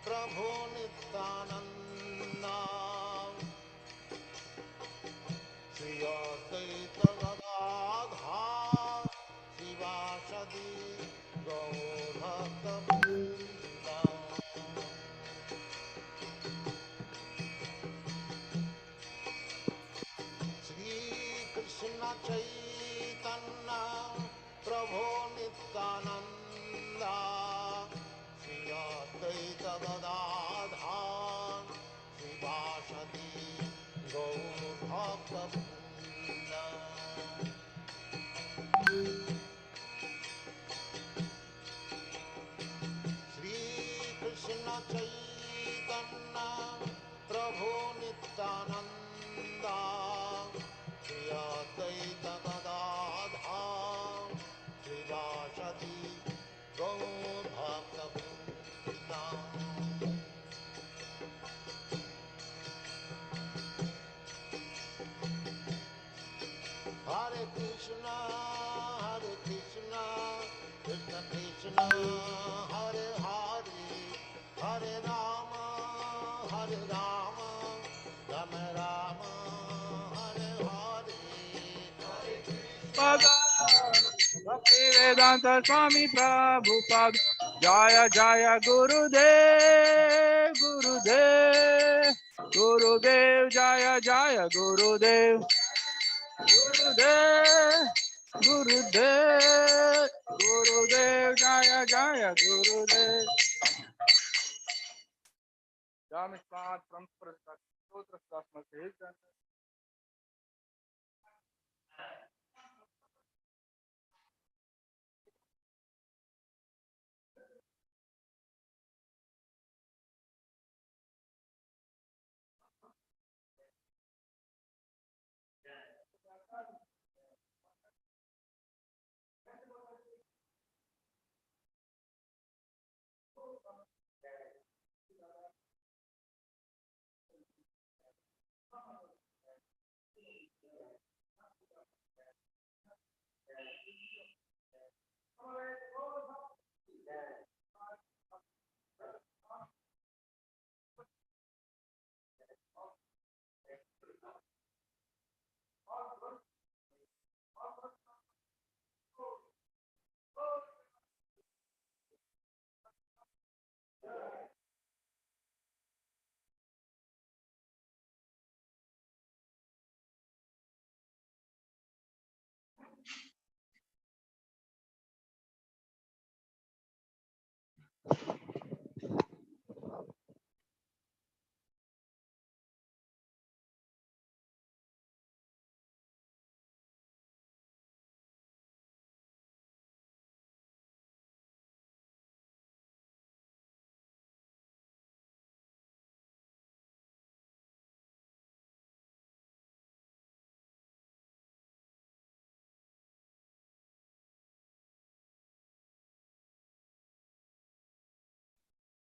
Prabhu Nityananda Shri Advaita Gadadha Shivasadi Gaur Bhakta Vrinda Shri Krishna Chaitanya Prabhu Nityananda Shri Advaita Gadadha Shivasadi Gaur Bhakta Vrinda Shri Krishna Chaitanya Prabhu Nityananda Shri Advaita Gadadha Shivasadi Gaur Bhakta Vrinda Hare Krishna, Krishna Krishna, Hare Hare, Hare Rama, Rama Rama, Hare Hare, Hare Krishna. Bhakti Vedanta Swami Prabhupada Jaya Jaya Gurudev Gurudev Gurudev Jaya Jaya Gurudev Gurudev Gurudev Gurudev Jaya Jaya Gurudev Jamismat Samprasat Sutra Sasma Sehita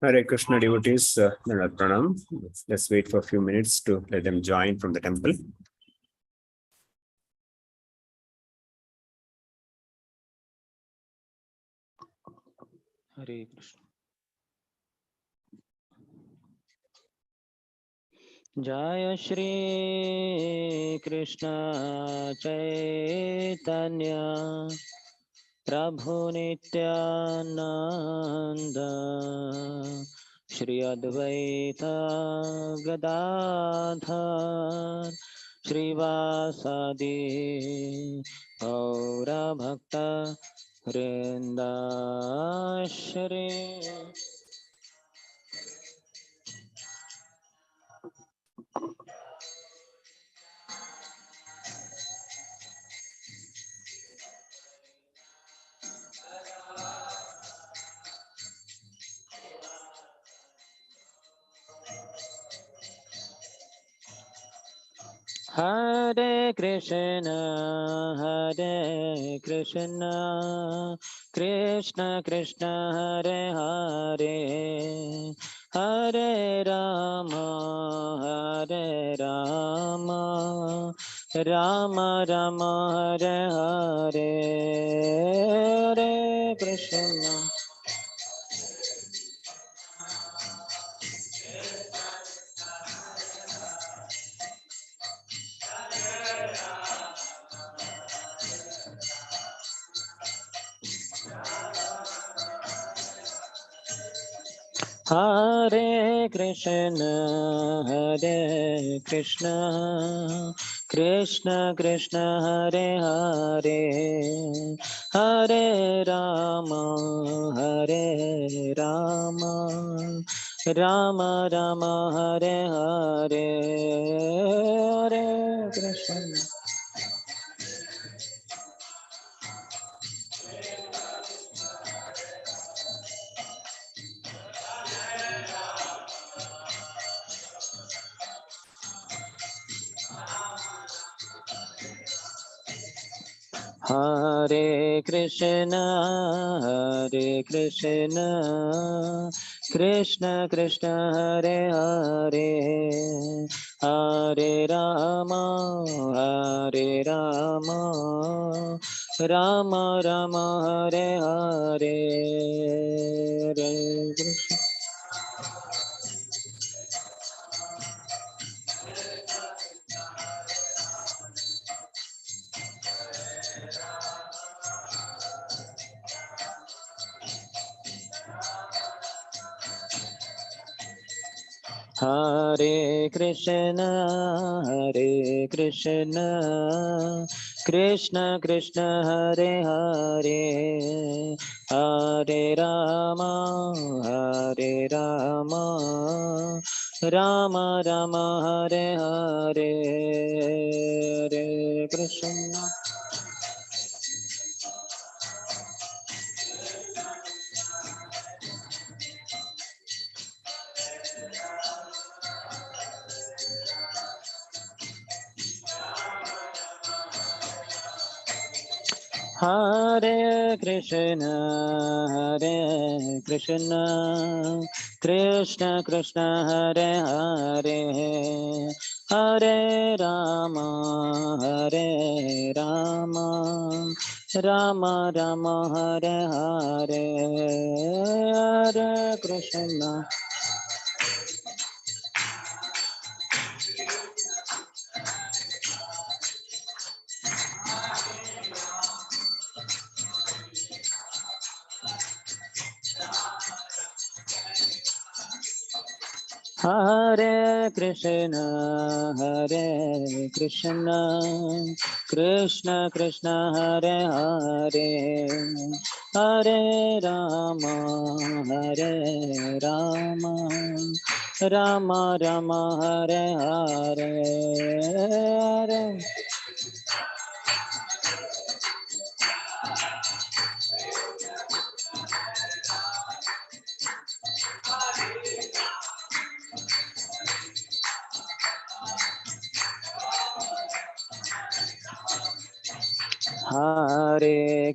Hare Krishna devotees, Pranam. Let's wait for a few minutes to let them join from the temple. Hare Krishna. Jaya Shri Krishna Chaitanya Prabhu Nityananda Shri Advaita Gadadhar Shri Vasadi Gaura Bhakta Vrinda Shri Hare Krishna, Krishna Krishna, Hare Hare, Hare Rama, Rama Rama, Hare Hare, Hare Krishna. Hare Krishna, Krishna Krishna, Hare Hare, Hare Rama, Rama Rama, Hare Hare, Hare Krishna. Hare Krishna, Krishna Krishna, Hare Hare, Hare Rama, Rama Rama, Hare Hare, Hare Krishna. Hare Krishna, Krishna Krishna, Hare Hare, Hare Rama, Rama Rama, Hare Hare, Hare Krishna. Hare Krishna, Krishna Krishna, Hare Hare, Hare Rama, Rama Rama, Hare Hare, Hare Krishna. Hare Krishna, Krishna Krishna, Hare Hare, Hare Rama, Rama Rama, Hare Hare, Hare. Hare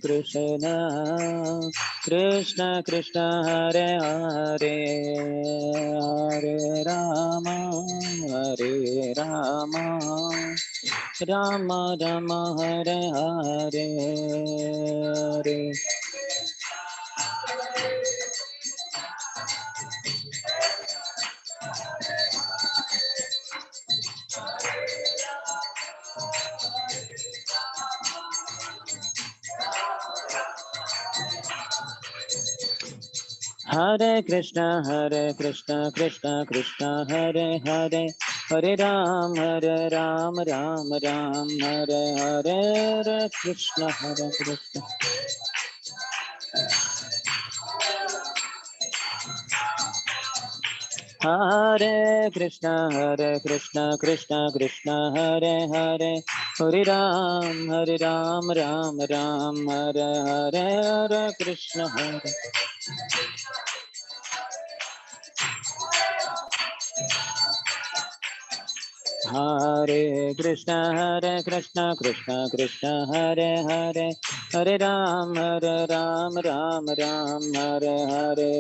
Krishna, Krishna Krishna, Hare Hare, Hare Rama, Rama Rama, Hare Hare, Hare. Hare Krishna, Krishna Krishna, Hare Hare, Hare Ram, Ram Ram, Hare Hare, Hare Krishna, Krishna. Hare Krishna, Krishna Krishna, Hare Hare, Hare Ram, Ram Ram, Hare Hare, Hare Krishna, Hare. Hare Krishna Krishna Krishna Hare Hare, Hare Ram Ram Ram Hare Hare,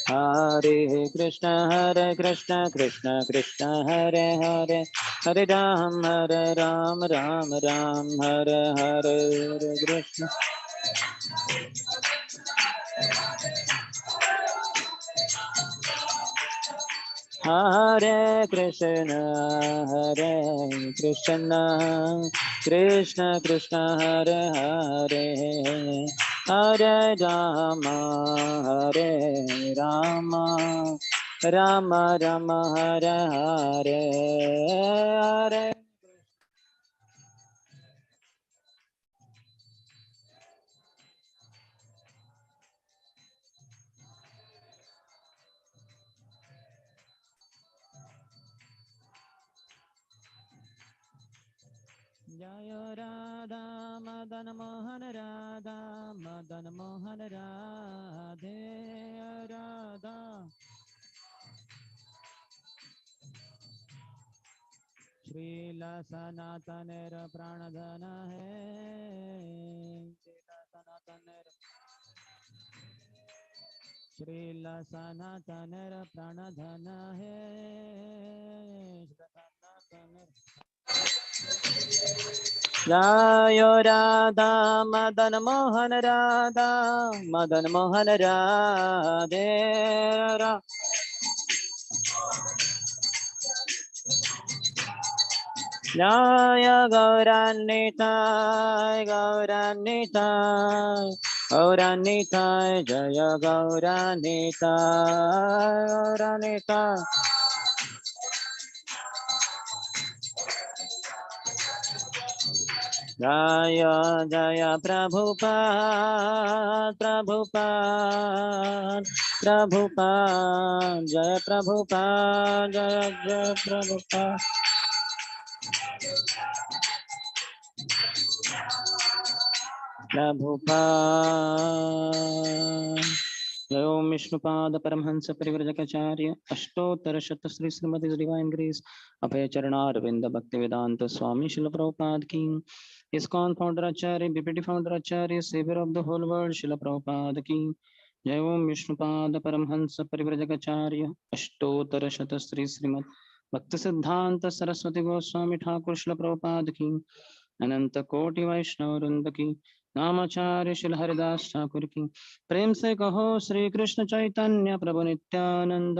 Hare Krishna Hare Krishna Krishna Krishna Hare Hare, Hare Ram Ram Hare Hare, Hare Krishna Hare Krishna Krishna Krishna Hare Hare, Hare Rama Rama Rama Hare Hare, Hare Jaya Radha Madan Mohan Radha Madan Mohan Radhe Radha Srila Sanatanera Pranadhana hai, Srila Sanatanera Pranadhana hai, Jaya Radha Madan Mohan Radha Madan Mohan Radhe Radha Jaya Gauranitai Gauranitai Gauranitai Jaya Gauranitai Gauranitai Jaya Jaya Prabhupada Prabhupada Prabhupada Jaya Prabhupada Jaya Jaya Prabhupada Prabhupada Jai Om Vishnupada Paramhansa Parivrajakacarya Ashtottara Shata Sri Srimati Divine Grace Abhay Charana Ravinda Bhaktivedanta Swami Srila Prabhupada Ki ISKCON Founder Acharya BPT Founder Acharya Savior of the whole world Srila Prabhupada Ki Jai Om Vishnupada Paramhansa Parivrajakacarya Ashtottara Shata Sri Srimati Bhakti Siddhanta Saraswati Goswami Thakur Srila Prabhupada Ki अनंत कोटि वैष्णव वृंद की नामाचार्य शिल हरिदास ठाकुर की प्रेम से कहो श्री कृष्ण चैतन्य प्रभु नित्यानंद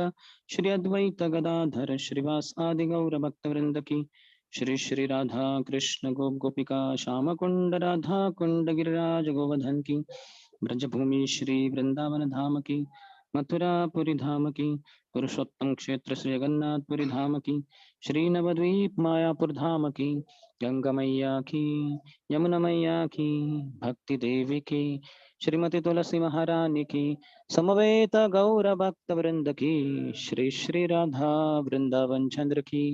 श्री अद्वैत गदाधर श्रीवास आदि गौर भक्त वृंद की श्री श्री राधा कृष्ण गोप गोपिका श्याम कुंड राधा कुंड गिरिराज गोवर्धन की ब्रजभूमि श्री वृंदावन धाम की मथुरा पुरी धाम की पुरुषोत्तम क्षेत्र श्री जगन्नाथपुरी धाम की श्री नवद्वीप मायापुर धाम की गंगा मैया की यमुना मैया की भक्ति देवी की श्रीमती तुलसी महारानी की समवेत गौर भक्त वृंद की श्री श्री राधा वृंदावन चंद्र की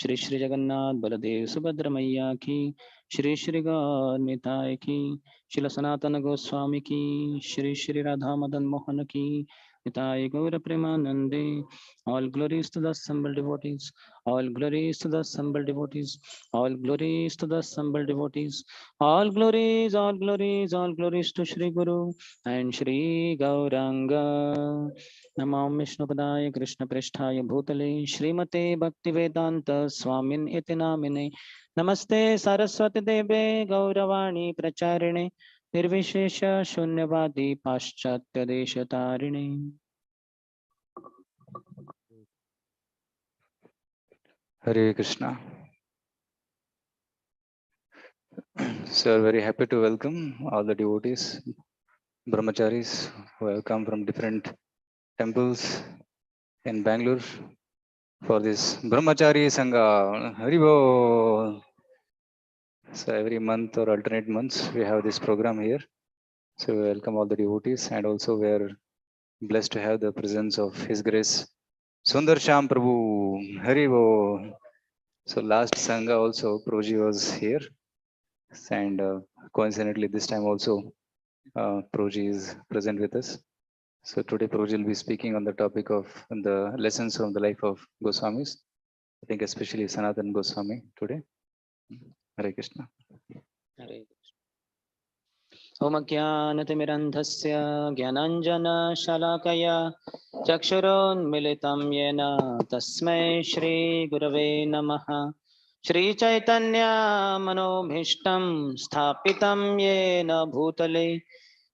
श्री श्री जगन्नाथ बलदेव सुभद्र मैया की श्री श्री गौर निताय की श्री सनातन गोस्वामी की श्री श्री राधा मदन मोहन की निताय गौर प्रेमानंदे all glories to the assembled devotees all glories to the assembled devotees all glories to the assembled devotees all glories all glories all glories to Shri Guru and Shri Gauranga Namo Vishnupadaya Krishna Pristhaya Bhutale Srimate Bhaktivedanta Swamin iti namine Namaste Saraswati Deve Gauravani Pracharine Nirvishesha Shunyavadi Paschatya Deshatarine Hare Krishna. So very happy to welcome all the devotees, brahmacharis who have come from different temples in Bangalore for this brahmachari sangha. Haribo. So every month or alternate months we have this program here. So we welcome all the devotees and also we are blessed to have the presence of His Grace Sundar Shyam Prabhu. Haribo. So last sangha also Prabhuji was here and coincidentally this time also Proji is present with us. So today Proji will be speaking on the topic of the lessons from the life of Goswamis. I think especially Sanatan Goswami today. Hare Krishna. हरे ओमज्ञानतिमिरन्धस्य ज्ञानाञ्जनशलाकया चक्षुरोन्मिलितं येन तस्मै श्रीगुरवे नमः। श्रीचैतन्यमनोभीष्टं स्थापितं येन भूतले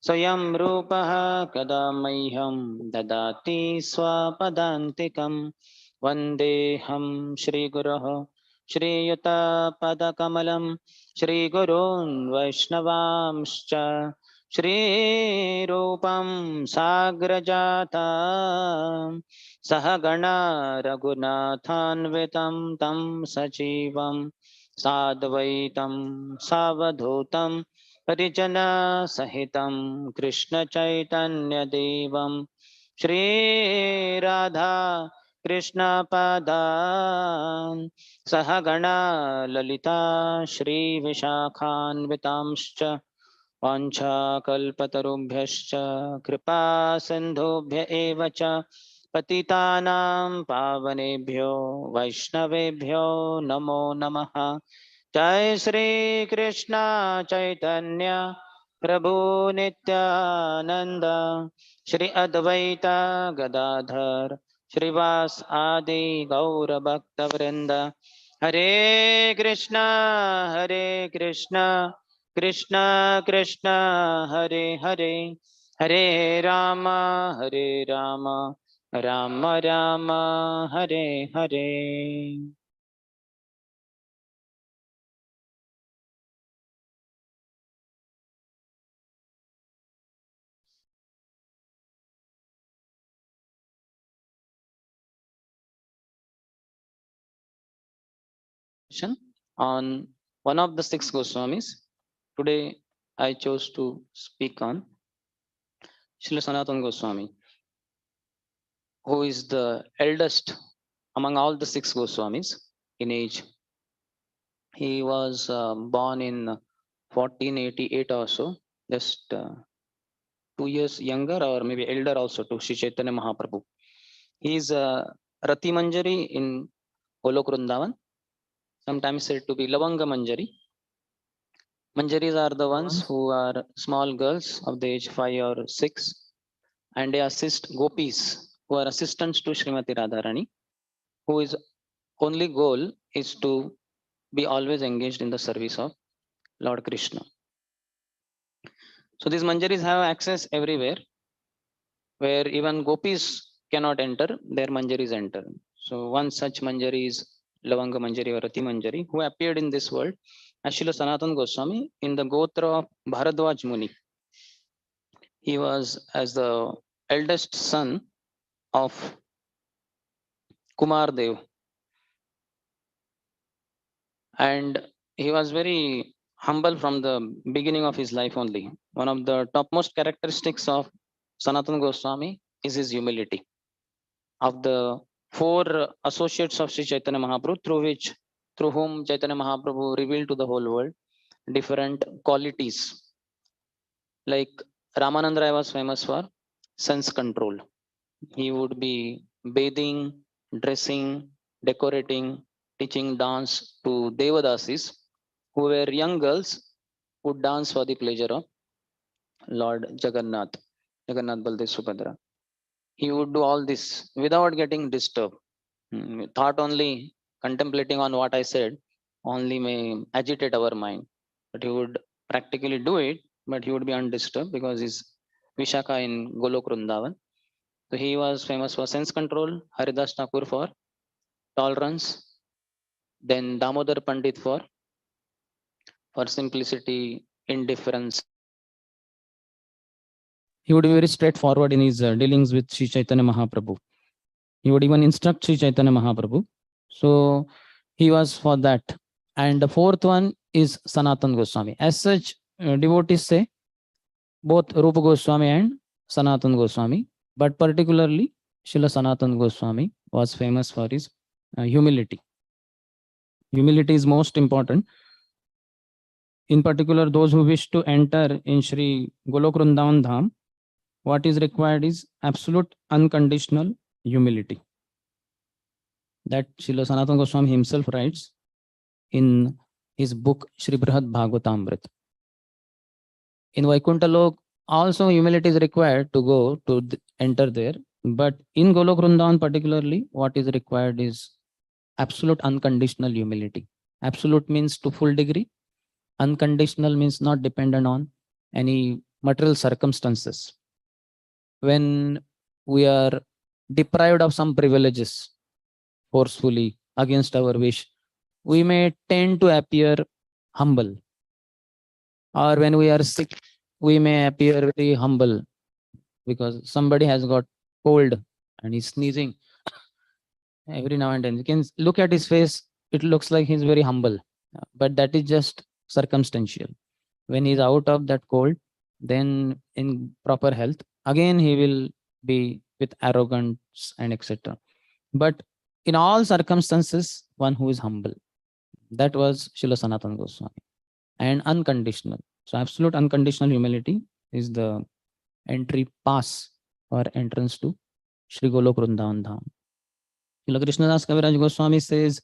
स्वयं रूपः कदा मह्यं ददाति स्वपदान्तिकं। वन्देऽहं श्रीगुरोः श्रीयुतपदकमलं श्रीगुरून् वैष्णवांश्च श्रीरूपं साग्रजाता सहगणा रघुनाथान्वितं तं सजीवं साद्वैतं सावधूतं परिजनसहितं कृष्णचैतन्यदेवं श्रीराधा कृष्णपदान् सहगणा ललिता श्रीविशाखान्वितांश्च वाञ्छाकल्पतरुभ्यश्च कृपा सिन्धुभ्य एव च पतितानां पावनेभ्यो वैष्णवेभ्यो नमो नमः। जय श्री कृष्ण चैतन्य प्रभु नित्यानंद श्री अद्वैत गदाधर श्रीवास आदि गौर भक्त वृंद। हरे कृष्णा कृष्ण कृष्ण हरे हरे, हरे Ram Ram Ram Hare Hare. On one of the six Goswamis. Today I chose to speak on Srila Sanatan Goswami, who is the eldest among all the six Goswamis in age. He was born in 1488 or so, just 2 years younger or maybe elder also to Sri Chaitanya Mahaprabhu. He is Rati Manjari in Golok Vrindavan, sometimes said to be Lavanga Manjari. Manjaris are the ones who are small girls of the age 5 or 6, and they assist gopis who are assistants to Srimati Radharani, whose only goal is to be always engaged in the service of Lord Krishna. So these manjaris have access everywhere, where even gopis cannot enter, their manjaris enter. So one such manjari is Lavanga Manjari or Rati Manjari, who appeared in this world as Srila Sanatan Goswami in the Gotra of Bharadwaj Muni. He was as the eldest son of Kumar Dev, and he was very humble from the beginning of his life only. One of the topmost characteristics of Sanatan Goswami is his humility. Of the four associates of Sri Chaitanya Mahaprabhu, through whom Chaitanya Mahaprabhu revealed to the whole world different qualities, like Ramananda Rai was famous for sense control. He would be bathing, dressing, decorating, teaching dance to Devadasis, who were young girls who dance for the pleasure of Lord Jagannath Baldev Subhadra. He would do all this without getting disturbed. Thought only, contemplating on what I said, only may agitate our mind. But he would practically do it, but he would be undisturbed because he's Vishaka in Golok Vrindavan. So he was famous for sense control, Haridas Thakur for tolerance, then Damodar Pandit for simplicity, indifference. He would be very straightforward in his dealings with Sri Chaitanya Mahaprabhu. He would even instruct Sri Chaitanya Mahaprabhu. So he was for that. And the fourth one is Sanatan Goswami. As such, devotees say both Rupa Goswami and Sanatan Goswami, but particularly Srila Sanatan Goswami was famous for his humility. Humility is most important. in particular those who wish to enter in Sri Golok Vrindavan Dham, what is required is absolute unconditional humility. That Srila Sanatan Goswami himself writes in his book Sri Brihad Bhagavatamrita. In Vaikuntha Lok, also humility is required to go to enter there. But in Golok Vrindavan particularly, what is required is absolute unconditional humility. Absolute means to full degree. Unconditional means not dependent on any material circumstances. When we are deprived of some privileges forcefully against our wish, we may tend to appear humble. Or when we are sick, we may appear very humble because somebody has got cold and he's sneezing every now and then. You can look at his face, it looks like he's very humble, but that is just circumstantial. When he's out of that cold, then in proper health, again he will be with arrogance and etc. But in all circumstances, one who is humble. That was Srila Sanatan Goswami. And unconditional. So absolute unconditional humility is the entry pass or entrance to Sri Golok Vrindavan Dham. Srila Krishnadas Kaviraj Goswami says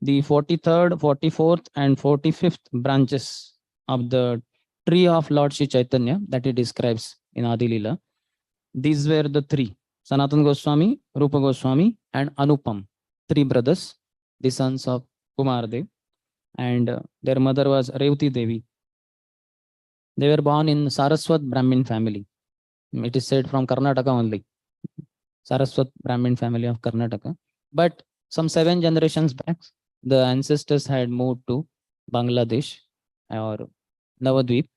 the 43rd, 44th and 45th branches of the tree of Lord Sri Chaitanya that he describes in Adi Lila, these were the three: Sanatan Goswami, Rupa Goswami and Anupam, three brothers, the sons of Kumardev, and their mother was Revati Devi. They were born in Saraswat Brahmin family. It is said from Karnataka only. Saraswat Brahmin family of Karnataka. But some 7 generations back, the ancestors had moved to Bangladesh or Navadvip,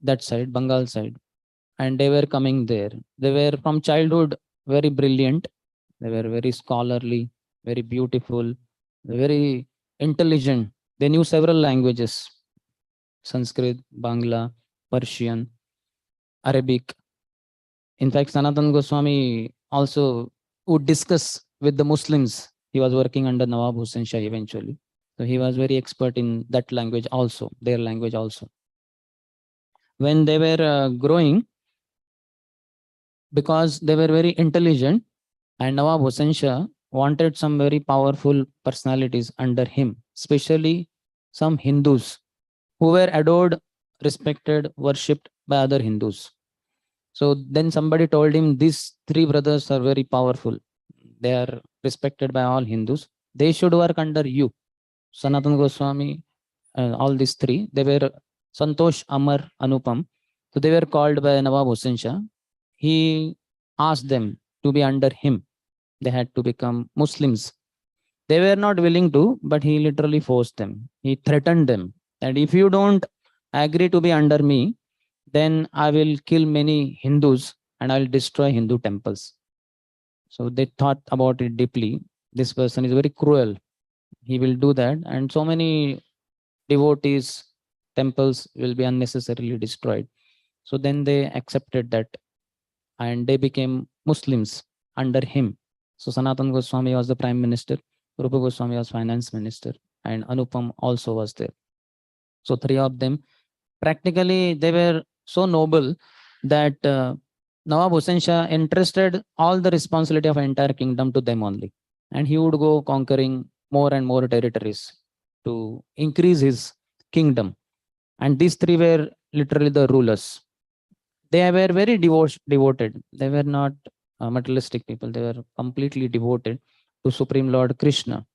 that side, Bengal side. And they were coming there. They were from childhood very brilliant. They were very scholarly, very beautiful, very intelligent. They knew several languages: Sanskrit, Bangla, Persian, Arabic. In fact, Sanatan Goswami also would discuss with the Muslims. He was working under Nawab Hussain Shah eventually. So he was very expert in that language also, their language also. When they were growing, because they were very intelligent, and Nawab Hussain Shah wanted some very powerful personalities under him, especially some Hindus who were adored, respected, worshipped by other Hindus. So then somebody told him, these 3 brothers are very powerful. They are respected by all Hindus. They should work under you. Sanatan Goswami, all these 3, they were Santosh, Amar, Anupam. So they were called by Nawab Hussain Shah. He asked them to be under him. They had to become Muslims. They were not willing to, but he literally forced them. He threatened them that if you don't agree to be under me, then I will kill many Hindus and I will destroy Hindu temples. So they thought about it deeply. This person is very cruel. He will do that, and so many devotees, temples will be unnecessarily destroyed. So then they accepted that and they became Muslims under him. So Sanatan Goswami was the prime minister, Rupa Goswami was finance minister, and Anupam also was there. So 3 of them, practically they were so noble that Nawab Hussain Shah entrusted all the responsibility of entire kingdom to them only. And he would go conquering more and more territories to increase his kingdom. And these 3 were literally the rulers. They were very devoted. They were not materialistic people. They were completely devoted to Supreme Lord Krishna.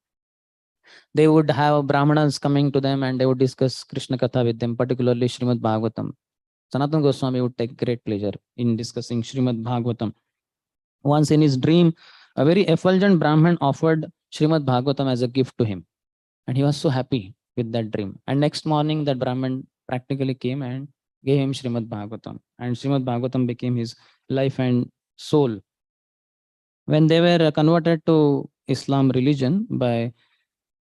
They would have Brahmanas coming to them and they would discuss Krishna Katha with them, particularly Srimad Bhagavatam. Sanatan Goswami would take great pleasure in discussing Srimad Bhagavatam. Once in his dream, a very effulgent Brahman offered Srimad Bhagavatam as a gift to him. And he was so happy with that dream. And next morning, that Brahman practically came and gave him Srimad Bhagavatam. And Srimad Bhagavatam became his life and soul. When they were converted to Islam religion by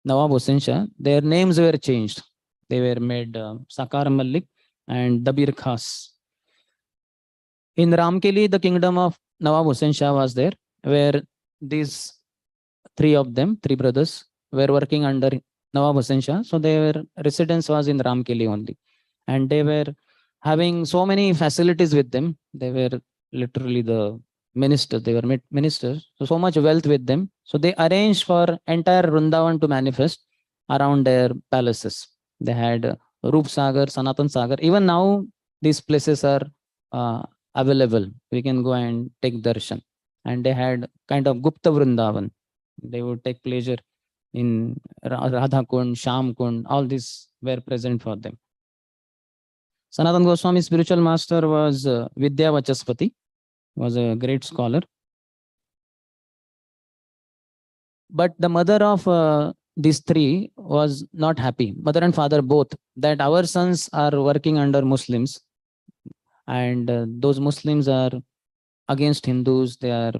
Nawab Hussain Shah, their names were changed. They were made Sakar Malik and Dabir Khas. In Ramkeli, the kingdom of Nawab Hussain Shah was there, where these 3 of them, 3 brothers, were working under Nawab Hussain Shah. So their residence was in Ramkeli only. and they were having so many facilities with them. They were literally the ministers. They were ministers. So much wealth with them. So they arranged for entire Vrindavan to manifest around their palaces. They had Roop Sagar, Sanatan Sagar. Even now, these places are available. We can go and take darshan. And they had kind of Gupta Vrindavan. They would take pleasure in Radha Kund, Shyam Kund. All these were present for them. Sanatan Goswami's spiritual master was Vidya Vachaspati, was a great scholar. But the mother of these three was not happy, mother and father both, that our sons are working under Muslims, and those Muslims are against Hindus. They are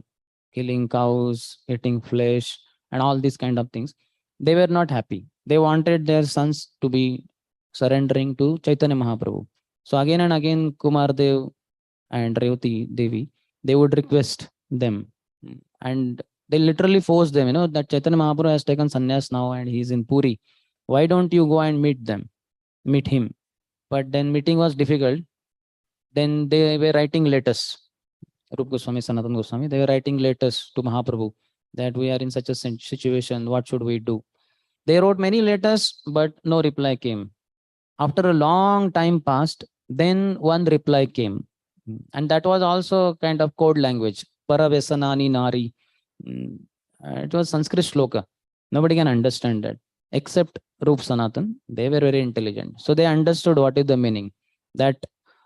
killing cows, eating flesh, and all these kind of things. They were not happy. They wanted their sons to be surrendering to Chaitanya Mahaprabhu. So again and again, Kumar Dev and Revati Devi, they would request them. And they literally forced them, that Chaitanya Mahaprabhu has taken sannyas now and he's in Puri. Why don't you go and meet him? But then meeting was difficult. Then they were writing letters. Rup Goswami, Sanatan Goswami, they were writing letters to Mahaprabhu that we are in such a situation. What should we do? They wrote many letters, but no reply came. After a long time passed, then one reply came. And that was also kind of code language. Paravesanani Nari. It was Sanskrit shloka. Nobody can understand that except Rup Sanatan. They were very intelligent. So they understood what is the meaning. That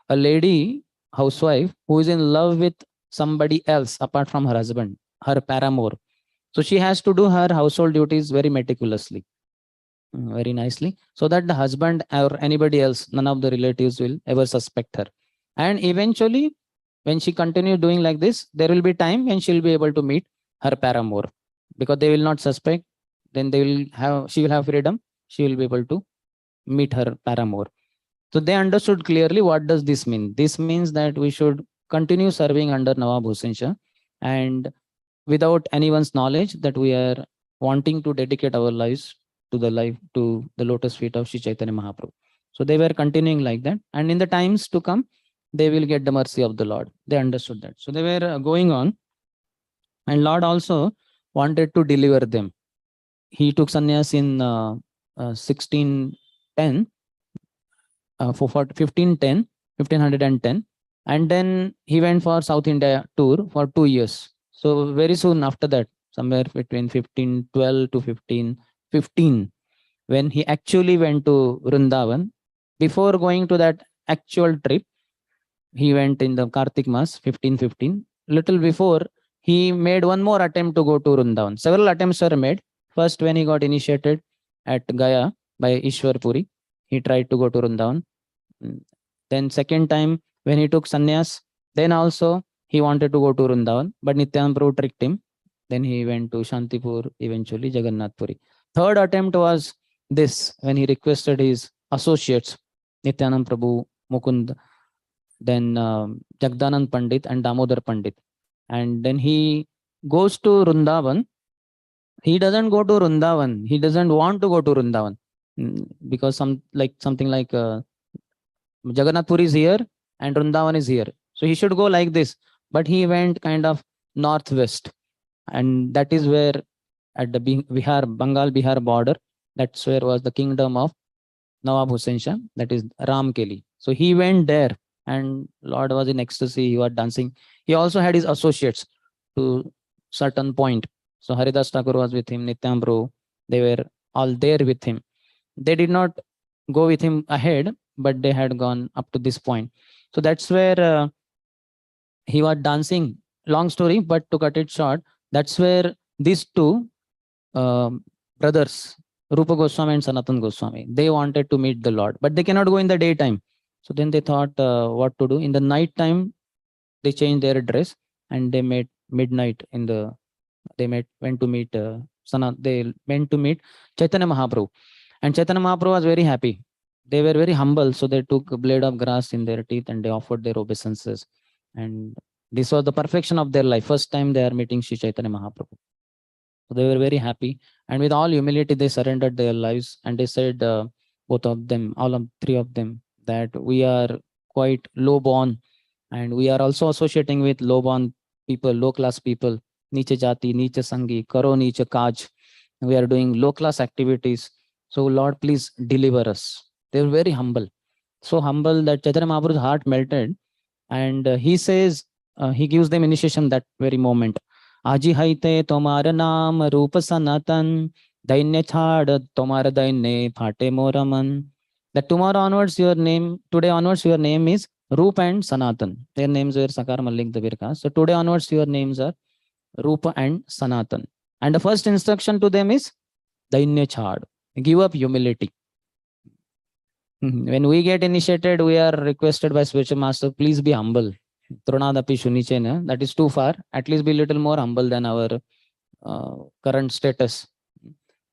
a lady, housewife, who is in love with somebody else apart from her husband, her paramour. So she has to do her household duties very meticulously, very nicely, so that the husband or anybody else, none of the relatives will ever suspect her. And eventually, when she continues doing like this, there will be time when she will be able to meet her paramour, because they will not suspect. Then she will have freedom. She will be able to meet her paramour. So they understood clearly what does this mean. This means that we should continue serving under Nawab Hussain Shah, and without anyone's knowledge, that we are wanting to dedicate our lives to the lotus feet of Sri Chaitanya Mahaprabhu. So they were continuing like that, and in the times to come, they will get the mercy of the Lord. They understood that. So they were going on, and Lord also wanted to deliver them. He took sannyas in 1610, for 1510, 1510, and then he went for South India tour for 2 years. So very soon after that, somewhere between 1512 to 1515, when he actually went to Vrindavan, before going to that actual trip, he went in the Kartik Mas, 1515. Little before, he made one more attempt to go to Vrindavan. Several attempts were made. First, when he got initiated at Gaya by Ishwar Puri, he tried to go to Vrindavan. Then second time, when he took sannyas, then also he wanted to go to Vrindavan, but Nityam Prabhu tricked him. Then he went to Shantipur, eventually Jagannath Puri. Third attempt was this, when he requested his associates, Nityanand Prabhu, Mukund, then Jagdanand Pandit and Damodar Pandit. And then he goes to Vrindavan. He doesn't go to Vrindavan. He doesn't want to go to Vrindavan, because something like Jagannath Puri is here and Vrindavan is here. So he should go like this. But he went kind of northwest. And that is where, at the Bengal-Bihar border, that's where was the kingdom of Nawab Hussain Shah, that is Ramkeli. So he went there, and Lord was in ecstasy. He was dancing. He also had his associates to certain point. So Haridas Thakur was with him, Nityam Prabhu, they were all there with him. They did not go with him ahead, but they had gone up to this point. So that's where he was dancing. Long story, but to cut it short, that's where these two brothers, Rupa Goswami and Sanatan Goswami, they wanted to meet the Lord, but they cannot go in the daytime. So then they thought what to do. In the night time, they changed their dress and they met midnight went to meet they went to meet Chaitanya Mahaprabhu. And Chaitanya Mahaprabhu was very happy. They were very humble, so they took a blade of grass in their teeth and they offered their obeisances. And this was the perfection of their life. First time they are meeting Sri Chaitanya Mahaprabhu. So they were very happy. And with all humility, they surrendered their lives. And they said, both of them, three of them, that we are quite low born, and we are also associating with low born people, low class people. Niche jati, niche sangi, karo niche kaj. We are doing low class activities. So Lord, please deliver us. They were very humble, so humble that Chaitanya Mahaprabhu's heart melted, and he says, he gives them initiation that very moment. Aji haite tomara naam roop sanatan, dainya chhad tomara dainye phate moraman. That tomorrow onwards your name, today onwards your name is Rupa and Sanatan. Their names were Sakar Malik Davirka. So today onwards your names are Rupa and Sanatan. And the first instruction to them is Dainya Chhad. Give up humility. When we get initiated, we are requested by spiritual master, please be humble. Trunadapi Shunichena, that is too far. At least be a little more humble than our current status,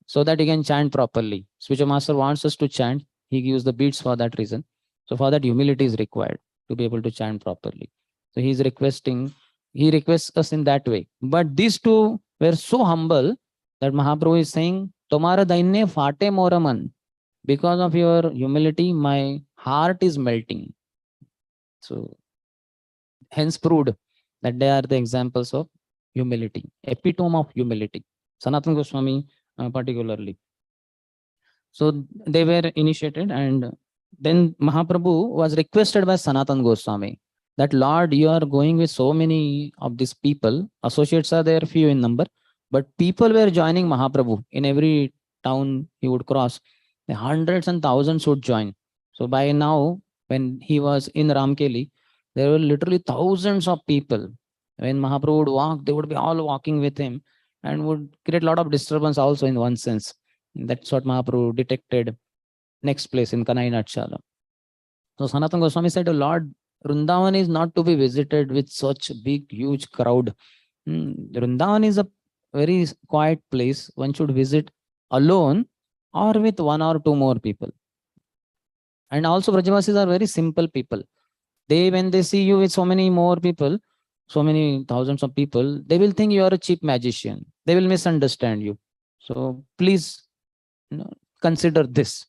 so that you can chant properly. Spiritual master wants us to chant. He gives the beats for that reason. So for that, humility is required to be able to chant properly. So he requests us in that way. But these two were so humble that Mahaprabhu is saying, Tomara dainye fate moraman. Because of your humility, my heart is melting. So hence proved that they are the examples of humility, epitome of humility. Sanatan Goswami particularly. So they were initiated, and then Mahaprabhu was requested by Sanatan Goswami that, Lord, you are going with so many of these people. Associates are there, few in number, but people were joining Mahaprabhu. In every town he would cross, the hundreds and thousands would join. So by now, when he was in Ramkeli, there were literally thousands of people. When Mahaprabhu would walk, they would be all walking with him and would create a lot of disturbance also in one sense. That's what Mahaprabhu detected next place in Kanai Natshala. So Sanatan Goswami said, Lord, Vrindavan is not to be visited with such big, huge crowd. Vrindavan is a very quiet place. One should visit alone or with one or two more people. And also Vrajavasis are very simple people. They, when they see you with so many more people, so many thousands of people, they will think you are a cheap magician. They will misunderstand you. So please, consider this.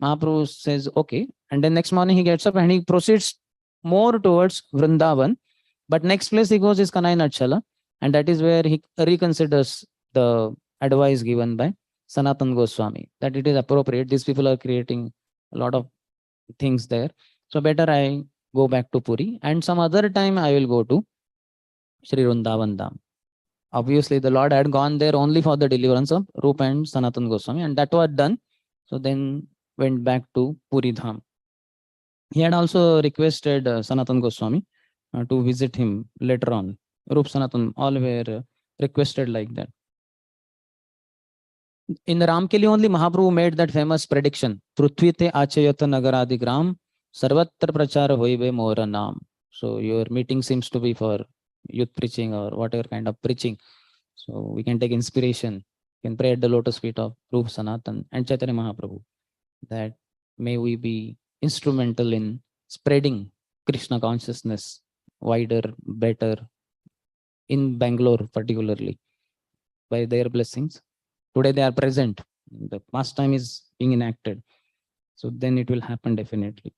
Mahaprabhu says, okay. And then next morning he gets up and he proceeds more towards Vrindavan. But next place he goes is Kanai Natshala. And that is where he reconsiders the advice given by Sanatan Goswami, that it is appropriate. These people are creating a lot of things there. So better I go back to Puri, and some other time I will go to Sri Vrindavan Dham. Obviously, the Lord had gone there only for the deliverance of Rupa and Sanatan Goswami, and that was done. So then went back to Puri Dham. He had also requested Sanatan Goswami to visit him later on. Rup Sanatan, all were requested like that. In the Ramkeli only, Mahaprabhu made that famous prediction, Prithvite Achayata Nagaradi Gram, Sarvatra Prachara Hoibe Mora Nam. So your meeting seems to be for youth preaching or whatever kind of preaching. So we can take inspiration, we can pray at the lotus feet of Rup Sanatan and Chaitanya Mahaprabhu, that may we be instrumental in spreading Krishna consciousness wider, better, in Bangalore particularly, by their blessings. Today they are present. The pastime is being enacted. So then it will happen definitely.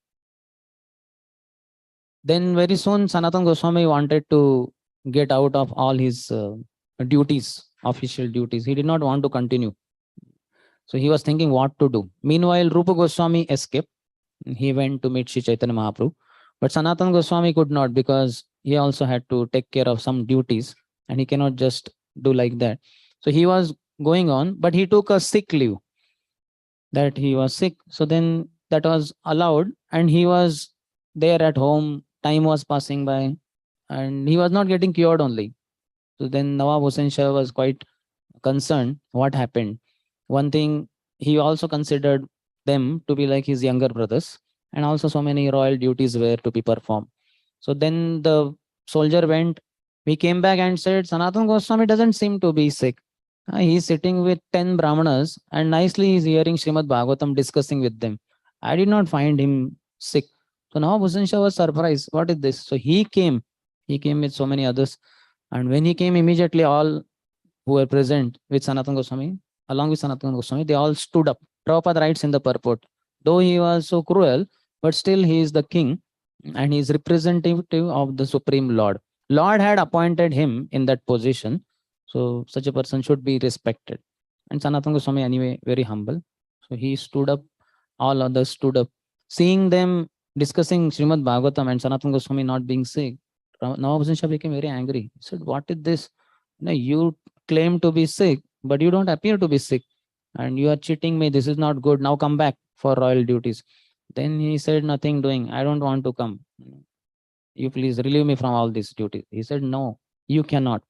Then very soon Sanatan Goswami wanted to get out of all his duties, official duties. He did not want to continue. So he was thinking what to do. Meanwhile, Rupa Goswami escaped. He went to meet Sri Chaitanya Mahaprabhu. But Sanatan Goswami could not, because he also had to take care of some duties and he cannot just do like that. So he was going on, but he took a sick leave, that he was sick. So then that was allowed, and he was there at home. Time was passing by and he was not getting cured only. So then Nawab Hussain Shah was quite concerned what happened. One thing, he also considered them to be like his younger brothers, and also so many royal duties were to be performed. So then the soldier went, he came back and said, Sanatan Goswami doesn't seem to be sick. He's sitting with 10 Brahmanas and nicely he's hearing Srimad Bhagavatam, discussing with them. I did not find him sick. So now Hussain Shah was surprised. What is this? So he came with so many others. And when he came, immediately all who were present with Sanatan Goswami, along with Sanatan Goswami, they all stood up. Prabhupada writes in the purport, though he was so cruel, but still he is the king and he is representative of the Supreme Lord. Lord had appointed him in that position, so such a person should be respected. And Sanatan Goswami, anyway, very humble. So he stood up, all others stood up. Seeing them discussing Srimad Bhagavatam and Sanatan Goswami not being sick, Nawab Shah became very angry. He said, what is this? You claim to be sick, but you don't appear to be sick. And you are cheating me. This is not good. Now come back for royal duties. Then he said, nothing doing. I don't want to come. You please relieve me from all these duties. He said, no, you cannot.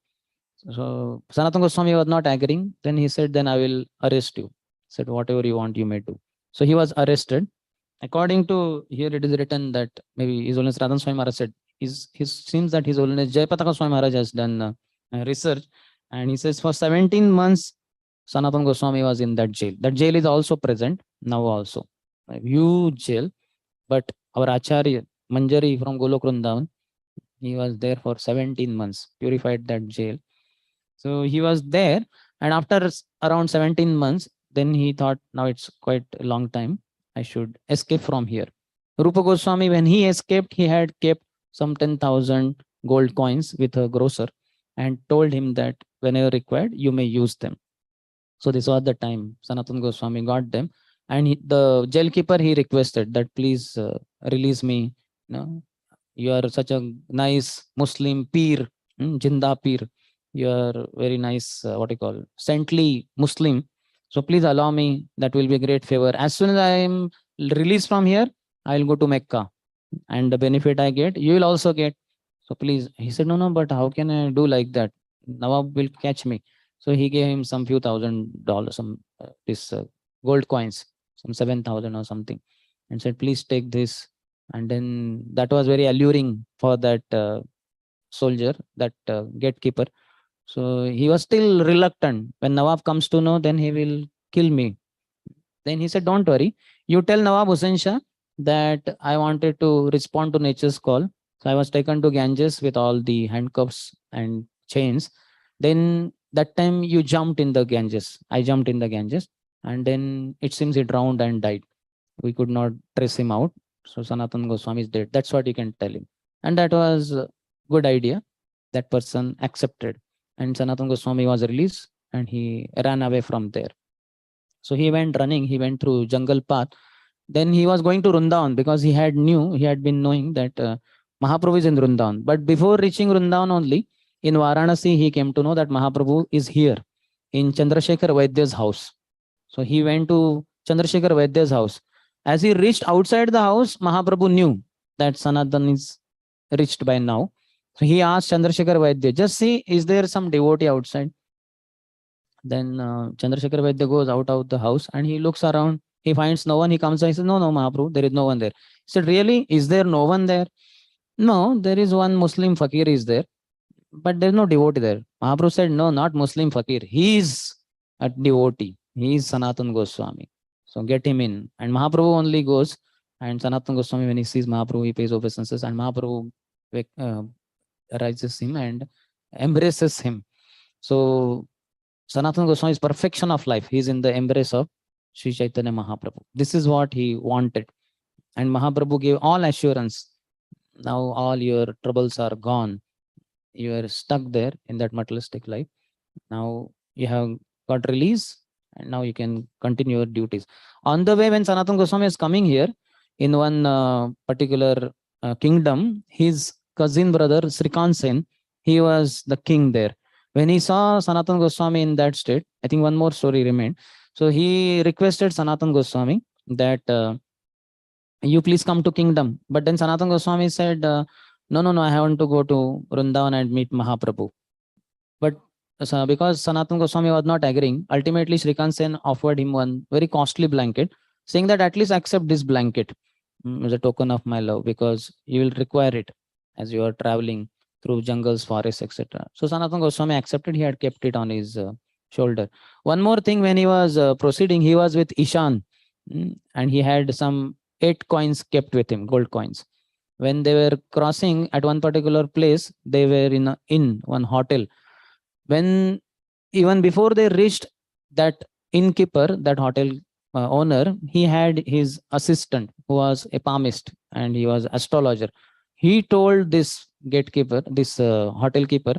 So Sanatan Goswami was not agreeing. Then he said, then I will arrest you. He said, whatever you want, you may do. So he was arrested. According to here, it is written that maybe His Holiness Radhan Swami Maharaj said, seems that His Holiness Jayapataka Swami Maharaj has done research. And he says for 17 months, Sanatan Goswami was in that jail. That jail is also present now also. A huge jail. But our Acharya, Manjari from Golok Vrindavan, he was there for 17 months, purified that jail. So he was there, and after around 17 months, then he thought, now it's quite a long time, I should escape from here. Rupa Goswami, when he escaped, he had kept some 10,000 gold coins with a grocer and told him that whenever required, you may use them. So this was the time Sanatan Goswami got them. And the jailkeeper, he requested that please release me. You are such a nice Muslim peer, Jinda peer. You are very nice, what you call, saintly Muslim. So please allow me. That will be a great favor. As soon as I am released from here, I will go to Mecca. And the benefit I get, you will also get. So please. He said, no, but how can I do like that? Nawab will catch me. So he gave him some few $1,000, some gold coins, some 7,000 or something, and said, please take this. And then that was very alluring for that soldier, that gatekeeper. So he was still reluctant. When Nawab comes to know, then he will kill me. Then he said, don't worry. You tell Nawab Hussain Shah that I wanted to respond to nature's call. So I was taken to Ganges with all the handcuffs and chains. Then that time you jumped in the Ganges. I jumped in the Ganges. And then it seems he drowned and died. We could not trace him out. So Sanatan Goswami is dead. That's what you can tell him. And that was a good idea. That person accepted. And Sanatan Goswami was released and he ran away from there. So he went running. He went through jungle path. Then he was going to Vrindavan because he had been knowing that Mahaprabhu is in Vrindavan. But before reaching Vrindavan only, in Varanasi, he came to know that Mahaprabhu is here in Chandrasekhar Vaidya's house. So he went to Chandrasekhar Vaidya's house. As he reached outside the house, Mahaprabhu knew that Sanatan is reached by now. So he asked Chandrasekhar Vaidya, just see, is there some devotee outside? Then Chandrasekhar Vaidya goes out of the house and he looks around. He finds no one. He comes and he says, no, Mahaprabhu, there is no one there. He said, really? Is there no one there? No, there is one Muslim fakir is there, but there is no devotee there. Mahaprabhu said, no, not Muslim fakir. He is a devotee. He is Sanatan Goswami. So get him in. And Mahaprabhu only goes, and Sanatan Goswami, when he sees Mahaprabhu, he pays obeisances, and Mahaprabhu rises him and embraces him. So Sanatan Goswami is perfection of life. He is in the embrace of Sri Chaitanya Mahaprabhu. This is what he wanted. And Mahaprabhu gave all assurance. Now all your troubles are gone. You are stuck there in that materialistic life. Now you have got release and now you can continue your duties. On the way, when Sanatan Goswami is coming here, in one particular kingdom, his cousin brother Srikant Sen, he was the king there. When he saw Sanatan Goswami in that state, I think one more story remained. So he requested Sanatan Goswami that you please come to kingdom. But then Sanatan Goswami said, no, I want to go to Vrindavan and meet Mahaprabhu. But because Sanatan Goswami was not agreeing, ultimately Srikant Sen offered him one very costly blanket, saying that at least accept this blanket as a token of my love, because you will require it as you are traveling through jungles, forests, etc. So Sanatan Goswami accepted. He had kept it on his shoulder. One more thing, when he was proceeding, he was with Ishan, and he had some 8 coins kept with him, gold coins. When they were crossing at one particular place, they were in one hotel. When even before they reached that innkeeper, that hotel owner, he had his assistant who was a palmist and he was astrologer. He told this gatekeeper, this hotel keeper,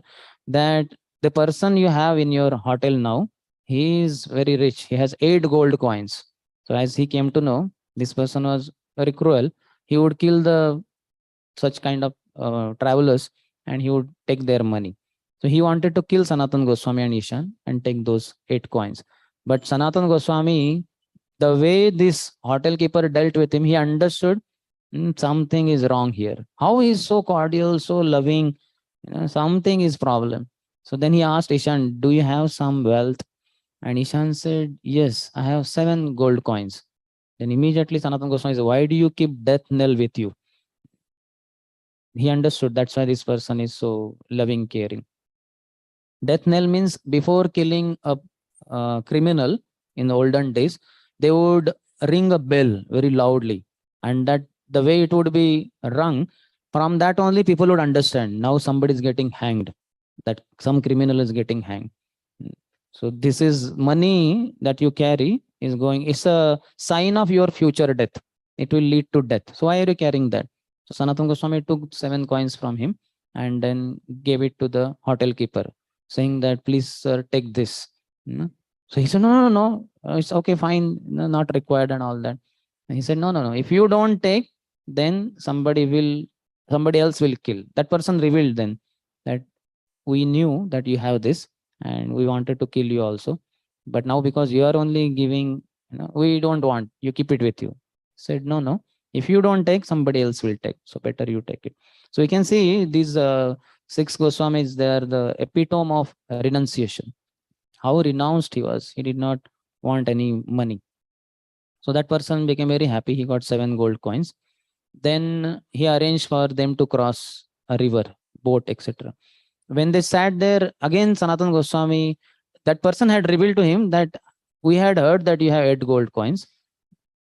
that the person you have in your hotel now, he is very rich. He has 8 gold coins. So as he came to know, this person was very cruel. He would kill the such kind of travelers and he would take their money. So he wanted to kill Sanatan Goswami and Ishan and take those 8 coins. But Sanatan Goswami, the way this hotel keeper dealt with him, he understood something is wrong here. How he is so cordial, so loving, something is problem. So then he asked Ishan, do you have some wealth? And Ishan said, yes, I have 7 gold coins. Then immediately Sanatan Goswami said, why do you keep death knell with you? He understood that's why this person is so loving, caring. Death knell means before killing a criminal in the olden days, they would ring a bell very loudly, and that the way it would be rung, from that only people would understand now somebody is getting hanged, that some criminal is getting hanged. So this is money that you carry is going, it's a sign of your future death. It will lead to death. So why are you carrying that? So Sanatan Goswami took 7 coins from him and then gave it to the hotel keeper, saying that, please, sir, take this. So he said, no, it's okay, fine, no, not required and all that. And he said, no. If you don't take, then somebody else will kill. That person revealed then that we knew that you have this and we wanted to kill you also. But now because you are only giving, we don't want, you keep it with you. Said, no. If you don't take, somebody else will take. So better you take it. So you can see these 6 Goswamis, they are the epitome of renunciation. How renounced he was. He did not want any money. So that person became very happy. He got 7 gold coins. Then he arranged for them to cross a river, boat, etc. When they sat there, again Sanatan Goswami, that person had revealed to him that we had heard that you have 8 gold coins.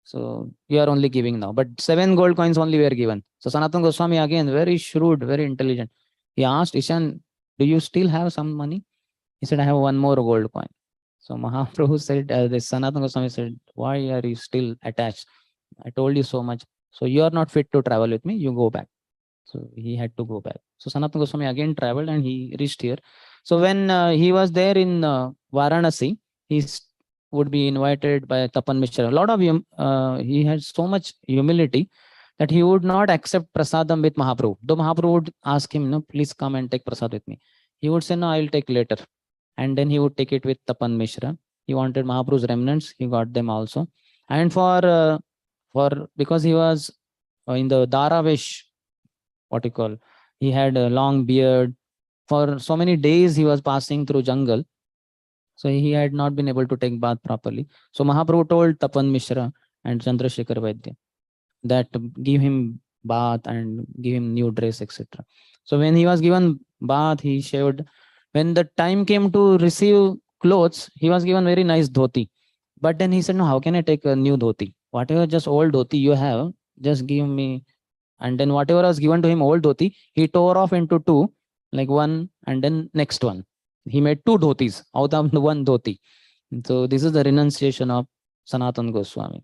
So you are only giving now. But 7 gold coins only were given. So Sanatan Goswami, again, very shrewd, very intelligent. He asked Ishan, do you still have some money? He said, I have 1 more gold coin. So Mahaprabhu said, the Sanatan Goswami said, why are you still attached? I told you so much. So you are not fit to travel with me. You go back. So he had to go back. So Sanatan Goswami again traveled and he reached here. So when he was there in Varanasi, he would be invited by Tapan Mishra. A lot of he had so much humility that he would not accept prasadam with Mahaprabhu. Though Mahaprabhu would ask him, no, please come and take prasad with me. He would say, no, I will take later. And then he would take it with Tapan Mishra. He wanted Mahaprabhu's remnants. He got them also. And because he was in the Daravesh, what you call, he had a long beard. For so many days he was passing through jungle. So he had not been able to take bath properly. So Mahaprabhu told Tapan Mishra and Chandrasekhar Vaidya that give him bath and give him new dress, etc. So when he was given bath, he shaved. When the time came to receive clothes, he was given very nice dhoti. But then he said, no, how can I take a new dhoti? Whatever just old dhoti you have, just give me. And then whatever was given to him, old dhoti, he tore off into 2, like one and then next one. He made 2 dhotis out of the 1 dhoti. So this is the renunciation of Sanatan Goswami.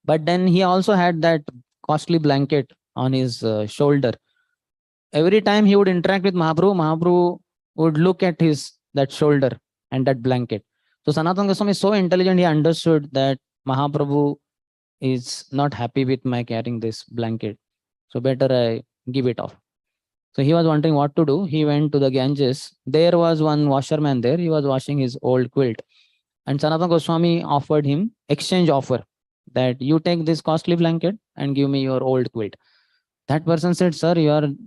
But then he also had that costly blanket on his shoulder. Every time he would interact with Mahaprabhu, Mahaprabhu would look at that shoulder and that blanket. So Sanatan Goswami is so intelligent, he understood that Mahaprabhu is not happy with my carrying this blanket. So better I give it off. So he was wondering what to do. He went to the Ganges. There was one washerman there. He was washing his old quilt. And Sanatan Goswami offered him exchange offer that you take this costly blanket and give me your old quilt. That person said, sir,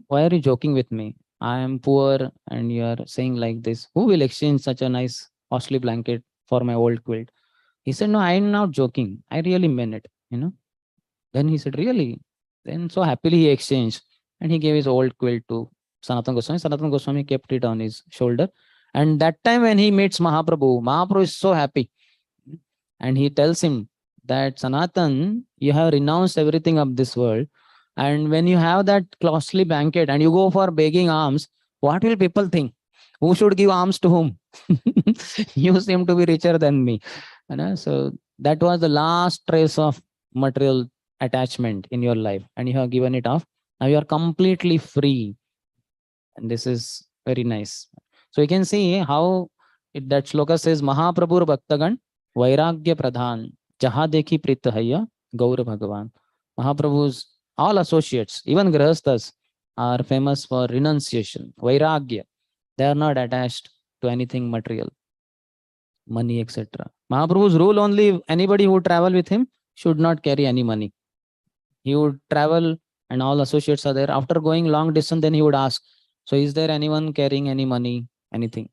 why are you joking with me? I am poor and you are saying like this. Who will exchange such a nice costly blanket for my old quilt? He said, no, I am not joking. I really meant it, Then he said, really? Then so happily he exchanged and he gave his old quilt to Sanatan Goswami. Sanatan Goswami kept it on his shoulder. And that time when he meets Mahaprabhu, Mahaprabhu is so happy. And he tells him that, Sanatan, you have renounced everything of this world. And when you have that costly blanket and you go for begging alms, what will people think? Who should give alms to whom? You seem to be richer than me. So That was the last trace of material attachment in your life, and you have given it off. Now you are completely free. And this is very nice. So you can see how that shloka says, Mahaprabhur Bhaktagan Vairagya Pradhan Jaha Dekhi Prita Haya Gaur Bhagavan. Mahaprabhu's all associates, even Grahasthas, are famous for renunciation, Vairagya. They are not attached to anything material, money, etc. Mahaprabhu's rule only, anybody who travel with him should not carry any money. He would travel and all associates are there. After going long distance, then he would ask, so is there anyone carrying any money, anything?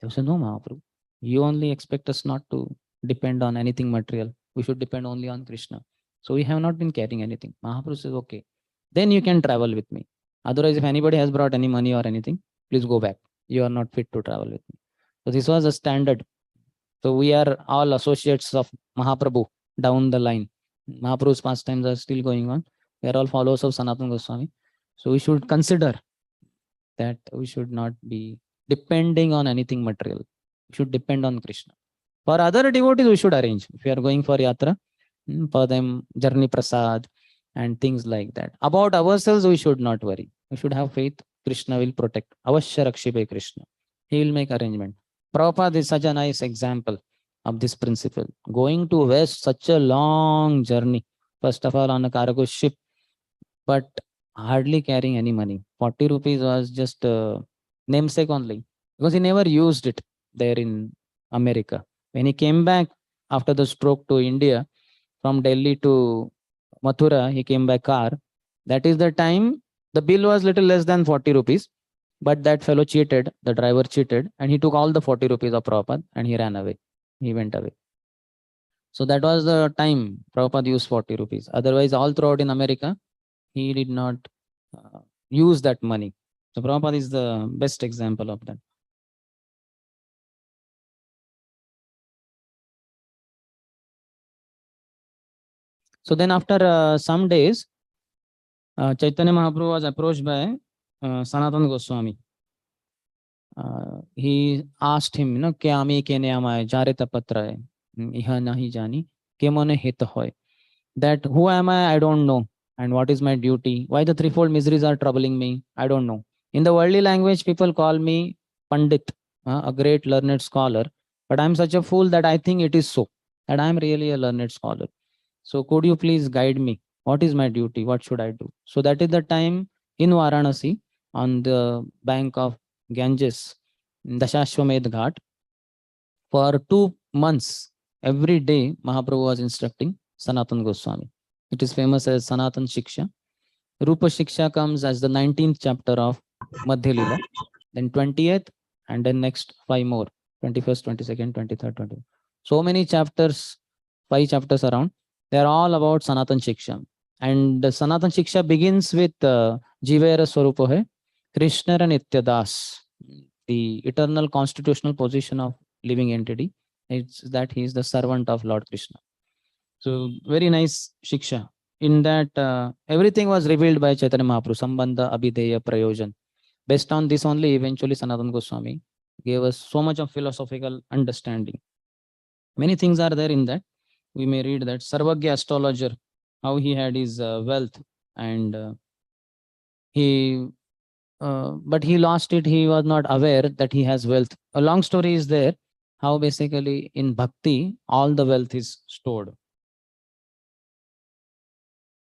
They would say, no, Mahaprabhu. You only expect us not to depend on anything material. We should depend only on Krishna. So we have not been carrying anything. Mahaprabhu says, okay, then you can travel with me. Otherwise, if anybody has brought any money or anything, please go back. You are not fit to travel with me. So this was a standard. So we are all associates of Mahaprabhu down the line. Mahaprabhu's pastimes are still going on. We are all followers of Sanatan Goswami. So we should consider that we should not be depending on anything material. We should depend on Krishna. For other devotees, we should arrange. If we are going for yatra, for them, journey prasad and things like that. About ourselves, we should not worry. We should have faith. Krishna will protect. Avashya Rakshibe Krishna. He will make arrangement. Prabhupada is such a nice example of this principle. Going to West, such a long journey. First of all, on a cargo ship, but hardly carrying any money. 40 rupees was just a namesake only, because he never used it there in America. When he came back after the stroke to India, from Delhi to Mathura, he came by car. That is the time the bill was little less than 40 rupees. But that fellow cheated, the driver cheated, and he took all the 40 rupees of Prabhupada and he ran away. He went away. So that was the time Prabhupada used 40 rupees. Otherwise, all throughout in America, he did not use that money. So Prabhupada is the best example of that. So then after some days, Chaitanya Mahaprabhu was approached by Sanatan Goswami. He asked him, kya ami ke niyamay jarita patra iha nahi jani ke mone hit hoy. That who am I don't know, and what is my duty, why the threefold miseries are troubling me, I don't know. In the worldly language, people call me Pandit, a great learned scholar, but I'm such a fool that I think it is so, that I'm really a learned scholar. So could you please guide me? What is my duty? What should I do? So that is the time in Varanasi, on the bank of Ganges, in Dashashwamedh Ghat, for 2 months, every day, Mahaprabhu was instructing Sanatan Goswami. It is famous as Sanatan Shiksha. Rupa Shiksha comes as the 19th chapter of Madhya Lila, then 20th, and then next 5 more, 21st, 22nd, 23rd, 24th. So many chapters, 5 chapters around, they are all about Sanatan Shiksha. And the Sanatan Shiksha begins with Jivera Swarupa hai, Krishna Nitya Das, the eternal constitutional position of living entity. It's that he is the servant of Lord Krishna. So very nice Shiksha. In that, everything was revealed by Chaitanya Mahaprabhu, Sambandha, Abhideya, Prayojan. Based on this only, eventually Sanatan Goswami gave us so much of philosophical understanding. Many things are there in that. We may read that Sarvagya astrologer, how he had his wealth, and but he lost it. He was not aware that he has wealth. A long story is there, how basically in bhakti, all the wealth is stored.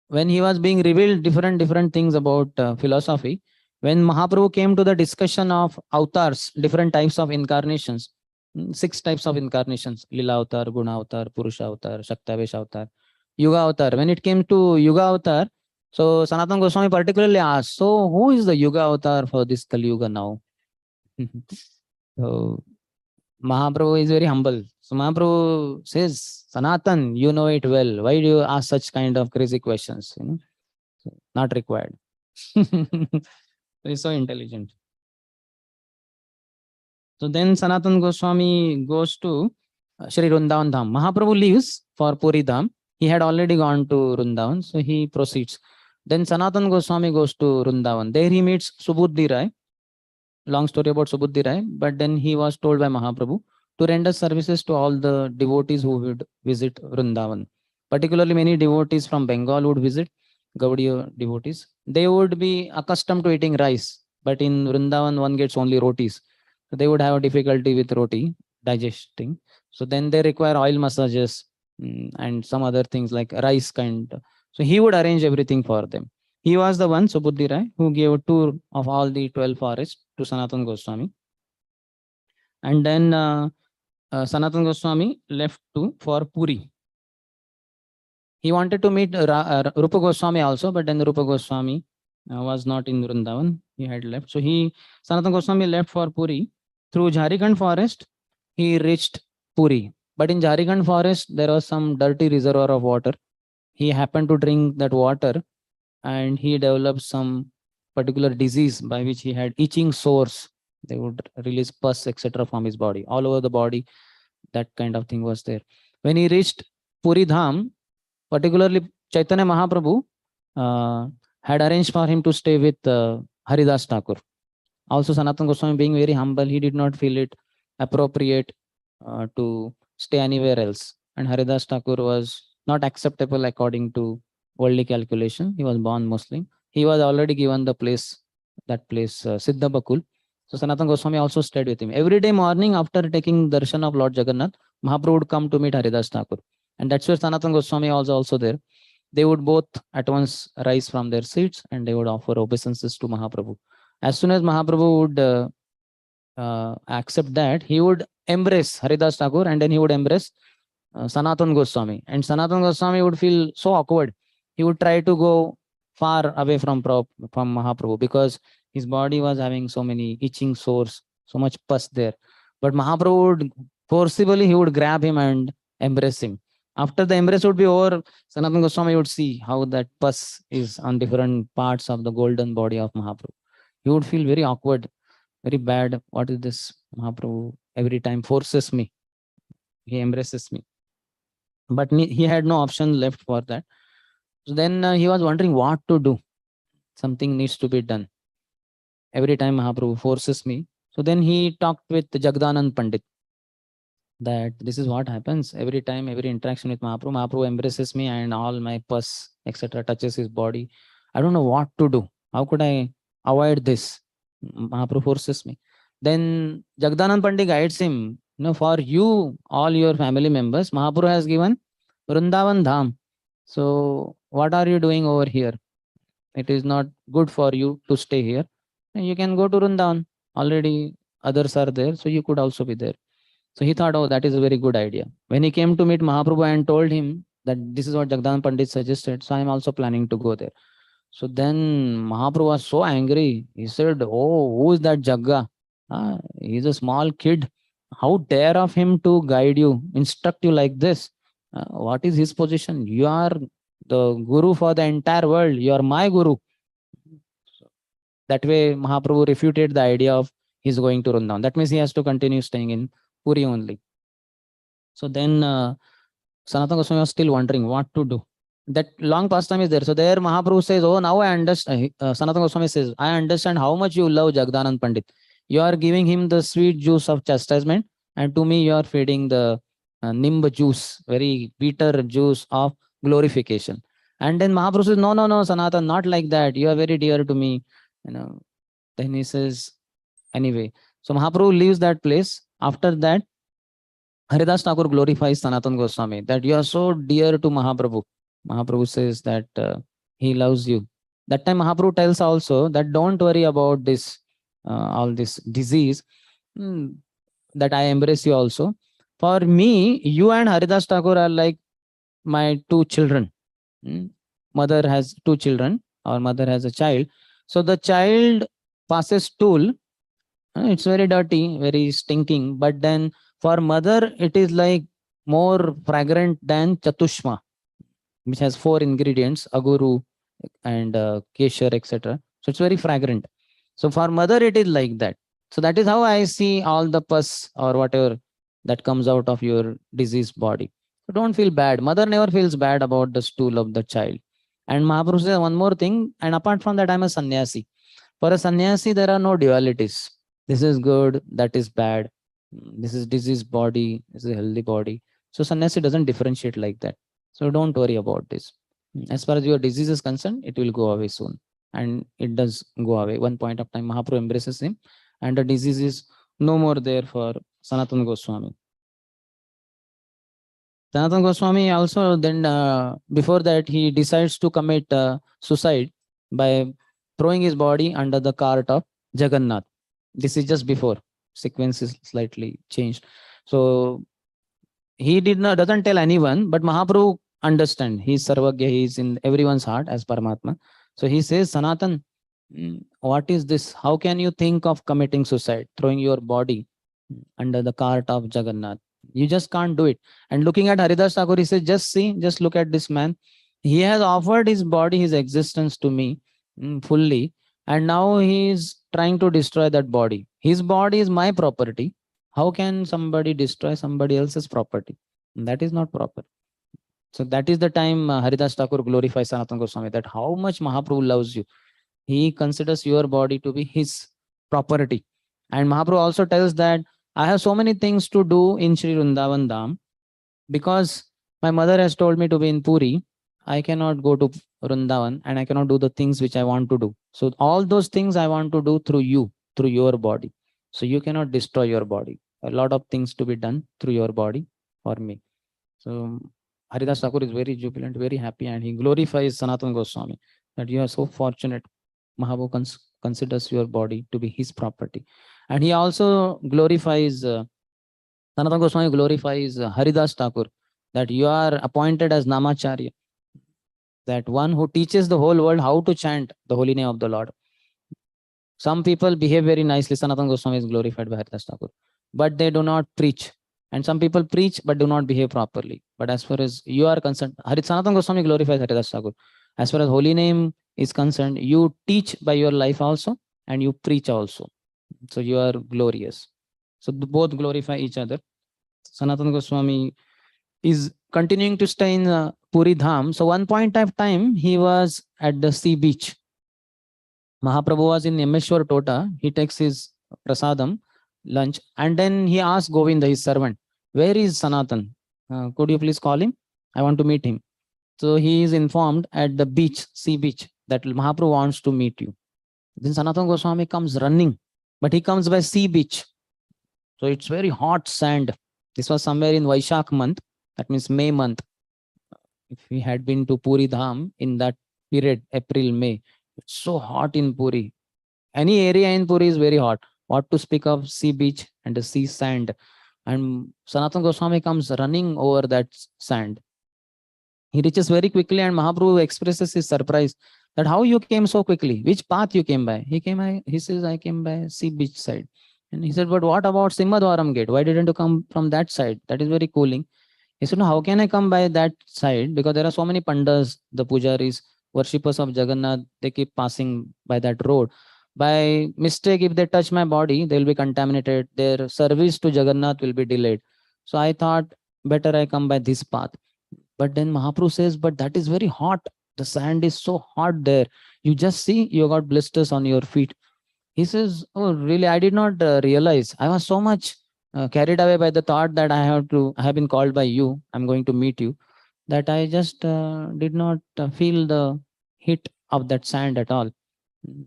When he was being revealed different things about philosophy, when Mahaprabhu came to the discussion of avatars, different types of incarnations, 6 types of incarnations, Lila avatar, Guna avatar, Purusha avatar, Shaktavesh avatar, Yuga avatar. When it came to Yuga avatar, so Sanatan Goswami particularly asked, so who is the Yuga avatar for this Kali Yuga now? So Mahaprabhu is very humble. So Mahaprabhu says, Sanatan, you know it well. Why do you ask such kind of crazy questions? Not required. He's so intelligent. So then Sanatan Goswami goes to Shri Vrindavan Dham. Mahaprabhu leaves for Puri Dham. He had already gone to Vrindavan, so he proceeds. Then Sanatan Goswami goes to Vrindavan. There he meets Subuddhi Rai. Long story about Subuddhi Rai, but then he was told by Mahaprabhu to render services to all the devotees who would visit Vrindavan. Particularly many devotees from Bengal would visit, Gaudiya devotees. They would be accustomed to eating rice, but in Vrindavan one gets only rotis. So they would have a difficulty with roti digesting. So then they require oil massages and some other things like rice kind. So he would arrange everything for them. He was the one, Subudhi Rai, who gave a tour of all the 12 forests to Sanatan Goswami. And then Sanatan Goswami left for Puri. He wanted to meet Rupa Goswami also, but then Rupa Goswami was not in Vrindavan. He had left. So Sanatan Goswami left for Puri. Through Jharkhand forest, he reached Puri. But in Jharkhand forest, there was some dirty reservoir of water. He happened to drink that water and he developed some particular disease by which he had itching sores. They would release pus, etc. from his body. All over the body, that kind of thing was there. When he reached Puri Dham, particularly Chaitanya Mahaprabhu had arranged for him to stay with Haridas Thakur. Also, Sanatan Goswami being very humble, he did not feel it appropriate to stay anywhere else. And Haridas Thakur was not acceptable according to worldly calculation. He was born Muslim. He was already given the place, Siddha Bakul. So Sanatan Goswami also stayed with him. Every day morning after taking darshan of Lord Jagannath, Mahaprabhu would come to meet Haridas Thakur. And that's where Sanatan Goswami was also there. They would both at once rise from their seats and they would offer obeisances to Mahaprabhu. As soon as Mahaprabhu would accept that, he would embrace Haridas Thakur and then he would embrace Sanatan Goswami. And Sanatan Goswami would feel so awkward. He would try to go far away from Mahaprabhu because his body was having so many itching sores, so much pus there. But Mahaprabhu would forcibly, he would grab him and embrace him. After the embrace would be over, Sanatan Goswami would see how that pus is on different parts of the golden body of Mahaprabhu. He would feel very awkward, very bad. What is this? Mahaprabhu every time forces me. He embraces me. But he had no option left for that. So then he was wondering what to do. Something needs to be done. Every time Mahaprabhu forces me. So then he talked with Jagdanand Pandit that this is what happens every time, every interaction with Mahaprabhu. Mahaprabhu embraces me and all my pus, etc. touches his body. I don't know what to do. How could I avoid this? Mahaprabhu forces me. Then Jagdanand Pandit guides him. For you, all your family members, Mahaprabhu has given Vrindavan Dham. So what are you doing over here? It is not good for you to stay here. And you can go to Vrindavan. Already others are there, so you could also be there. So he thought, oh, that is a very good idea. When he came to meet Mahaprabhu and told him that this is what Jagdanand Pandit suggested, so I am also planning to go there. So then Mahaprabhu was so angry. He said, oh, who is that Jagga? He's a small kid. How dare of him to guide you, instruct you like this? What is his position? You are the guru for the entire world. You are my guru. That way, Mahaprabhu refuted the idea of he's going to Vrindavan. That means he has to continue staying in Puri only. So then Sanatan Goswami was still wondering what to do. That long pastime is there. So there Mahaprabhu says, oh, now I understand. Sanatan Goswami says, I understand how much you love Jagdanand Pandit. You are giving him the sweet juice of chastisement. And to me, you are feeding the nimb juice, very bitter juice of glorification. And then Mahaprabhu says, no, Sanatan, not like that. You are very dear to me. Then he says, anyway. So Mahaprabhu leaves that place. After that, Haridas Thakur glorifies Sanatan Goswami, that you are so dear to Mahaprabhu. Mahaprabhu says that he loves you. That time Mahaprabhu tells also that don't worry about this, all this disease, that I embrace you also. For me, you and Haridas Thakur are like my two children. Mother has two children, or mother has a child. So the child passes stool. It's very dirty, very stinking. But then for mother, it is like more fragrant than Chatushma, which has 4 ingredients, aguru and keshar, etc. So it's very fragrant. So for mother, it is like that. So that is how I see all the pus or whatever that comes out of your diseased body. So don't feel bad. Mother never feels bad about the stool of the child. And Mahaprabhu says one more thing. And apart from that, I'm a sannyasi. For a sannyasi, there are no dualities. This is good, that is bad. This is diseased body, this is a healthy body. So sannyasi doesn't differentiate like that. So don't worry about this. As far as your disease is concerned, it will go away soon. And it does go away. One point of time, Mahaprabhu embraces him, and the disease is no more there for Sanatan Goswami. Sanatan Goswami also then, before that, he decides to commit suicide by throwing his body under the cart of Jagannath. This is just before. Sequence is slightly changed. So he doesn't tell anyone, but Mahaprabhu understand. He's Sarvagya, he's in everyone's heart as Paramatma. So he says, Sanatan, what is this? How can you think of committing suicide, throwing your body under the cart of Jagannath? You just can't do it. And looking at Haridas Thakur, he says, just look at this man. He has offered his body, his existence to me fully. And now he is trying to destroy that body. His body is my property. How can somebody destroy somebody else's property? That is not proper. So that is the time Haridas Thakur glorifies Sanatan Goswami, that how much Mahaprabhu loves you. He considers your body to be his property. And Mahaprabhu also tells that I have so many things to do in Sri Vrindavan Dham because my mother has told me to be in Puri. I cannot go to Vrindavan and I cannot do the things which I want to do. So all those things I want to do through you, through your body. So you cannot destroy your body. A lot of things to be done through your body for me. So Haridas Thakur is very jubilant, very happy, and he glorifies Sanatan Goswami that you are so fortunate. Mahaprabhu considers your body to be his property. And he also glorifies, Sanatan Goswami glorifies Haridas Thakur, that you are appointed as Namacharya, that one who teaches the whole world how to chant the holy name of the Lord. Some people behave very nicely. Sanatan Goswami is glorified by Haridas Thakur, but they do not preach. And some people preach but do not behave properly. But as far as you are concerned, Sanatan Goswami glorifies Haridas Thakur. As far as holy name is concerned, you teach by your life also and you preach also. So you are glorious. So both glorify each other. Sanatan Goswami is continuing to stay in Puri Dham. So one point of time, he was at the sea beach. Mahaprabhu was in Yameshwar Tota. He takes his prasadam, lunch, and then he asks Govinda, his servant, where is Sanatan? Could you please call him? I want to meet him. So he is informed at the beach, sea beach, that Mahaprabhu wants to meet you. Then Sanatan Goswami comes running, but he comes by sea beach. So it's very hot sand. This was somewhere in Vaishak month, that means May month. If we had been to Puri Dham in that period, April, May, it's so hot in Puri. Any area in Puri is very hot. What to speak of sea beach and the sea sand. And Sanatan Goswami comes running over that sand. He reaches very quickly and Mahaprabhu expresses his surprise that how you came so quickly, which path you came by. He says, I came by sea beach side. And he said, but what about Simhadwaram gate? Why didn't you come from that side? That is very cooling. He said, no, how can I come by that side? Because there are so many pandas, the pujaris, worshippers of Jagannath, they keep passing by that road. By mistake, if they touch my body, they will be contaminated. Their service to Jagannath will be delayed. So I thought, better I come by this path. But then Mahaprabhu says, but that is very hot. The sand is so hot there. You just see, you got blisters on your feet. He says, oh, really? I did not realize. I was so much carried away by the thought that I have been called by you. I'm going to meet you. That I just did not feel the heat of that sand at all.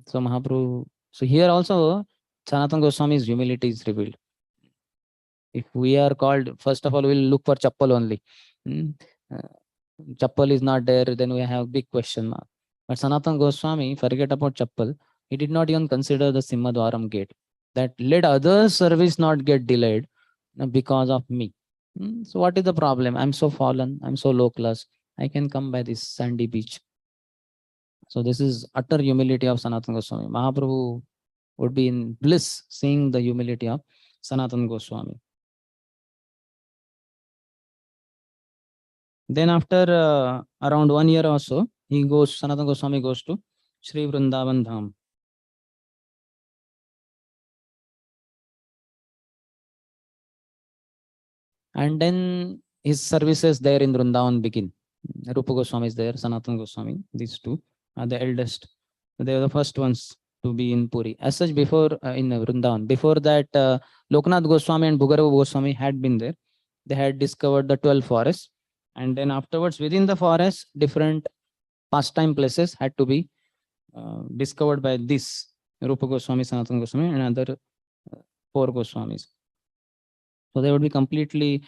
So Mahaprabhu, so here also, Sanatan Goswami's humility is revealed. If we are called, first of all, we'll look for chappal only. Chappal is not there, then we have big question mark. But Sanatan Goswami, forget about chappal. He did not even consider the Simhadwaram gate. That let other service not get delayed because of me. So what is the problem? I'm so fallen. I'm so low class. I can come by this sandy beach. So this is utter humility of Sanatan Goswami. Mahaprabhu would be in bliss seeing the humility of Sanatan Goswami. Then after around 1 year or so, Sanatan Goswami goes to Sri Vrindavan Dham. And then his services there in Vrindavan begin. Rupa Goswami is there, Sanatan Goswami, these two are the eldest. They were the first ones to be in Puri. As such, before in Vrindavan, before that, Loknath Goswami and Bhugarava Goswami had been there. They had discovered the 12 forests, and then afterwards, within the forest, different pastime places had to be discovered by this Rupa Goswami, Sanatan Goswami, and other 4 Goswamis. So they would be completely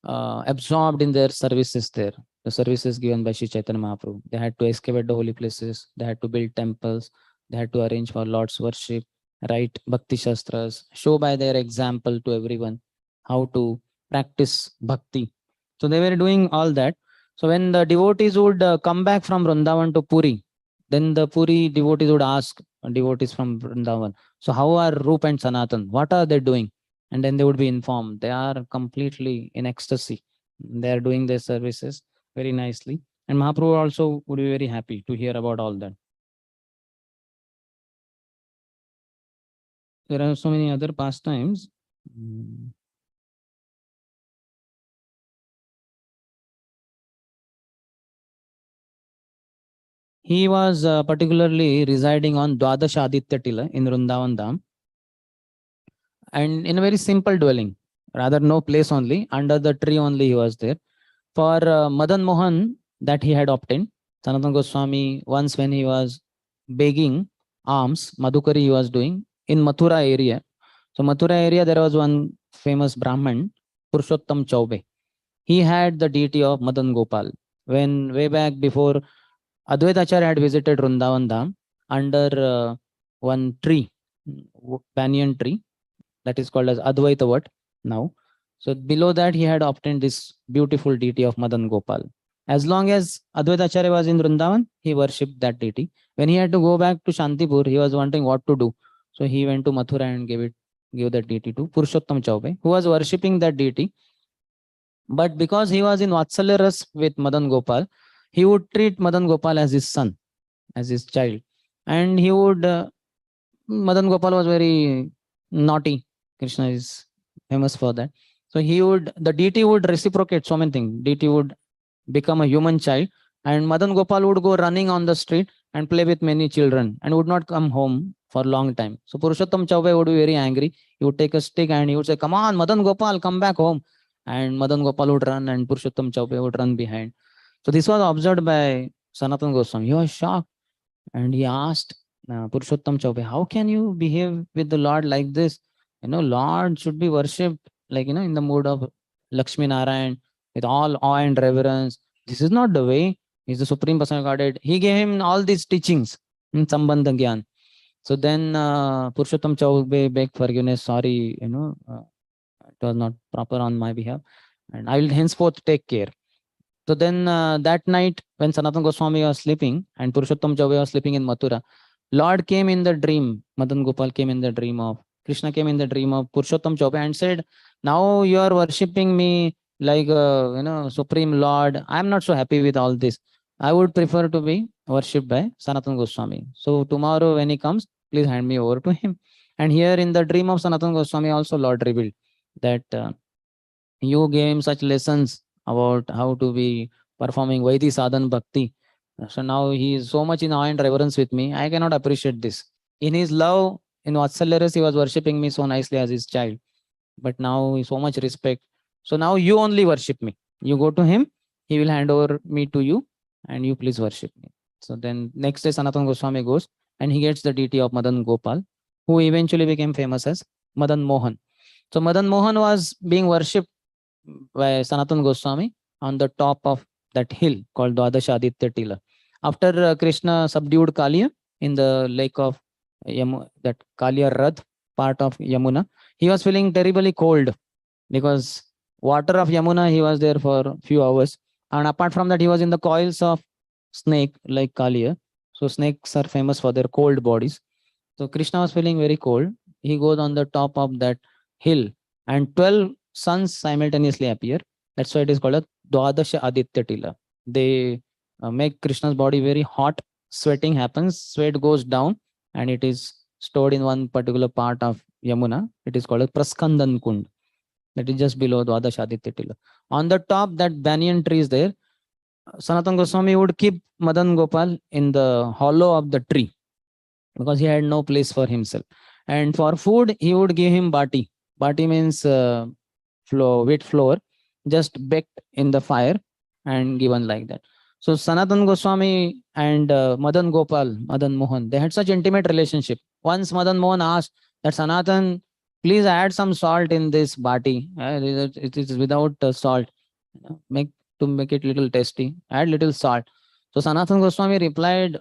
absorbed in their services there. The services given by Sri Chaitanya Mahaprabhu. They had to excavate the holy places. They had to build temples. They had to arrange for Lord's worship, write Bhakti Shastras, show by their example to everyone how to practice Bhakti. So they were doing all that. So when the devotees would come back from Vrindavan to Puri, then the Puri devotees would ask devotees from Vrindavan, so how are Rup and Sanatan? What are they doing? And then they would be informed. They are completely in ecstasy. They are doing their services very nicely. And Mahaprabhu also would be very happy to hear about all that. There are so many other pastimes. He was particularly residing on Dwadashaditya Tila in Vrindavan Dham, and in a very simple dwelling, rather no place only, under the tree only he was there. For Madan Mohan that he had obtained, Sanatan Goswami, once when he was begging alms, Madhukari he was doing in Mathura area. So Mathura area, there was one famous Brahman, Purushottam Chaube. He had the deity of Madan Gopal. When way back before, Advaita Acharya had visited Vrindavan Dham under one tree, banyan tree, that is called as Advaita Vat now. So below that, he had obtained this beautiful deity of Madan Gopal. As long as Advaita Acharya was in Vrindavan, he worshipped that deity. When he had to go back to Shantipur, he was wondering what to do. So he went to Mathura and gave that deity to Purushottam Chaube, who was worshipping that deity. But because he was in Vatsalya Ras with Madan Gopal, he would treat Madan Gopal as his son, as his child. And he would, Madan Gopal was very naughty. Krishna is famous for that. So the deity would reciprocate so many things. Deity would become a human child, and Madan Gopal would go running on the street and play with many children and would not come home for a long time. So Purushottam Chaube would be very angry. He would take a stick and he would say, "Come on, Madan Gopal, come back home." And Madan Gopal would run and Purushottam Chaube would run behind. So this was observed by Sanatan Goswami. He was shocked and he asked Purushottam Chaube, "How can you behave with the Lord like this? Lord should be worshipped in the mood of Lakshmi Narayan with all awe and reverence. This is not the way. He's the Supreme Personal Godhead." He gave him all these teachings in Sambandha Gyan. So then Purushottam Chaube begged forgiveness. Sorry, it was not proper on my behalf, and I will henceforth take care. So then that night when Sanatan Goswami was sleeping and Purushottam Chaube was sleeping in Mathura, Lord came in the dream. Madan Gopal came in the dream of Krishna, came in the dream of Purushottam Chaube and said, "Now you are worshipping me like Supreme Lord. I am not so happy with all this. I would prefer to be worshipped by Sanatan Goswami. So tomorrow when he comes, please hand me over to him." And here in the dream of Sanatan Goswami also Lord revealed that you gave him such lessons about how to be performing Vaidhi Sadhan Bhakti. So now he is so much in awe and reverence with me. I cannot appreciate this. In his love, in Vatsalya Ras, he was worshipping me so nicely as his child. But now so much respect. So now you only worship me. You go to him, he will hand over me to you, and you please worship me. So then next day Sanatan Goswami goes and he gets the deity of Madan Gopal, who eventually became famous as Madan Mohan. So Madan Mohan was being worshipped by Sanatan Goswami on the top of that hill called Dwadashaditya Tila. After Krishna subdued Kaliya in the lake of that Kaliya Radh part of Yamuna, he was feeling terribly cold because water of Yamuna, he was there for a few hours. And apart from that, he was in the coils of snake like Kaliya. So snakes are famous for their cold bodies. So Krishna was feeling very cold. He goes on the top of that hill and 12 suns simultaneously appear. That's why it is called a Dwadasha Aditya Tila. They make Krishna's body very hot. Sweating happens. Sweat goes down and it is stored in one particular part of Yamuna. It is called a Praskandan Kund. That is just below Dwadasha Aditya Tila. On the top, that banyan tree is there. Sanatan Goswami would keep Madan Gopal in the hollow of the tree. because he had no place for himself. And for food, he would give him bati. Bati means wheat flour, just baked in the fire and given like that. So Sanatan Goswami and Madan Gopal, Madan Mohan, they had such intimate relationship. Once Madan Mohan asked that Sanatan, please add some salt in this bati. It is without salt. Make it little tasty. Add little salt. So Sanatan Goswami replied,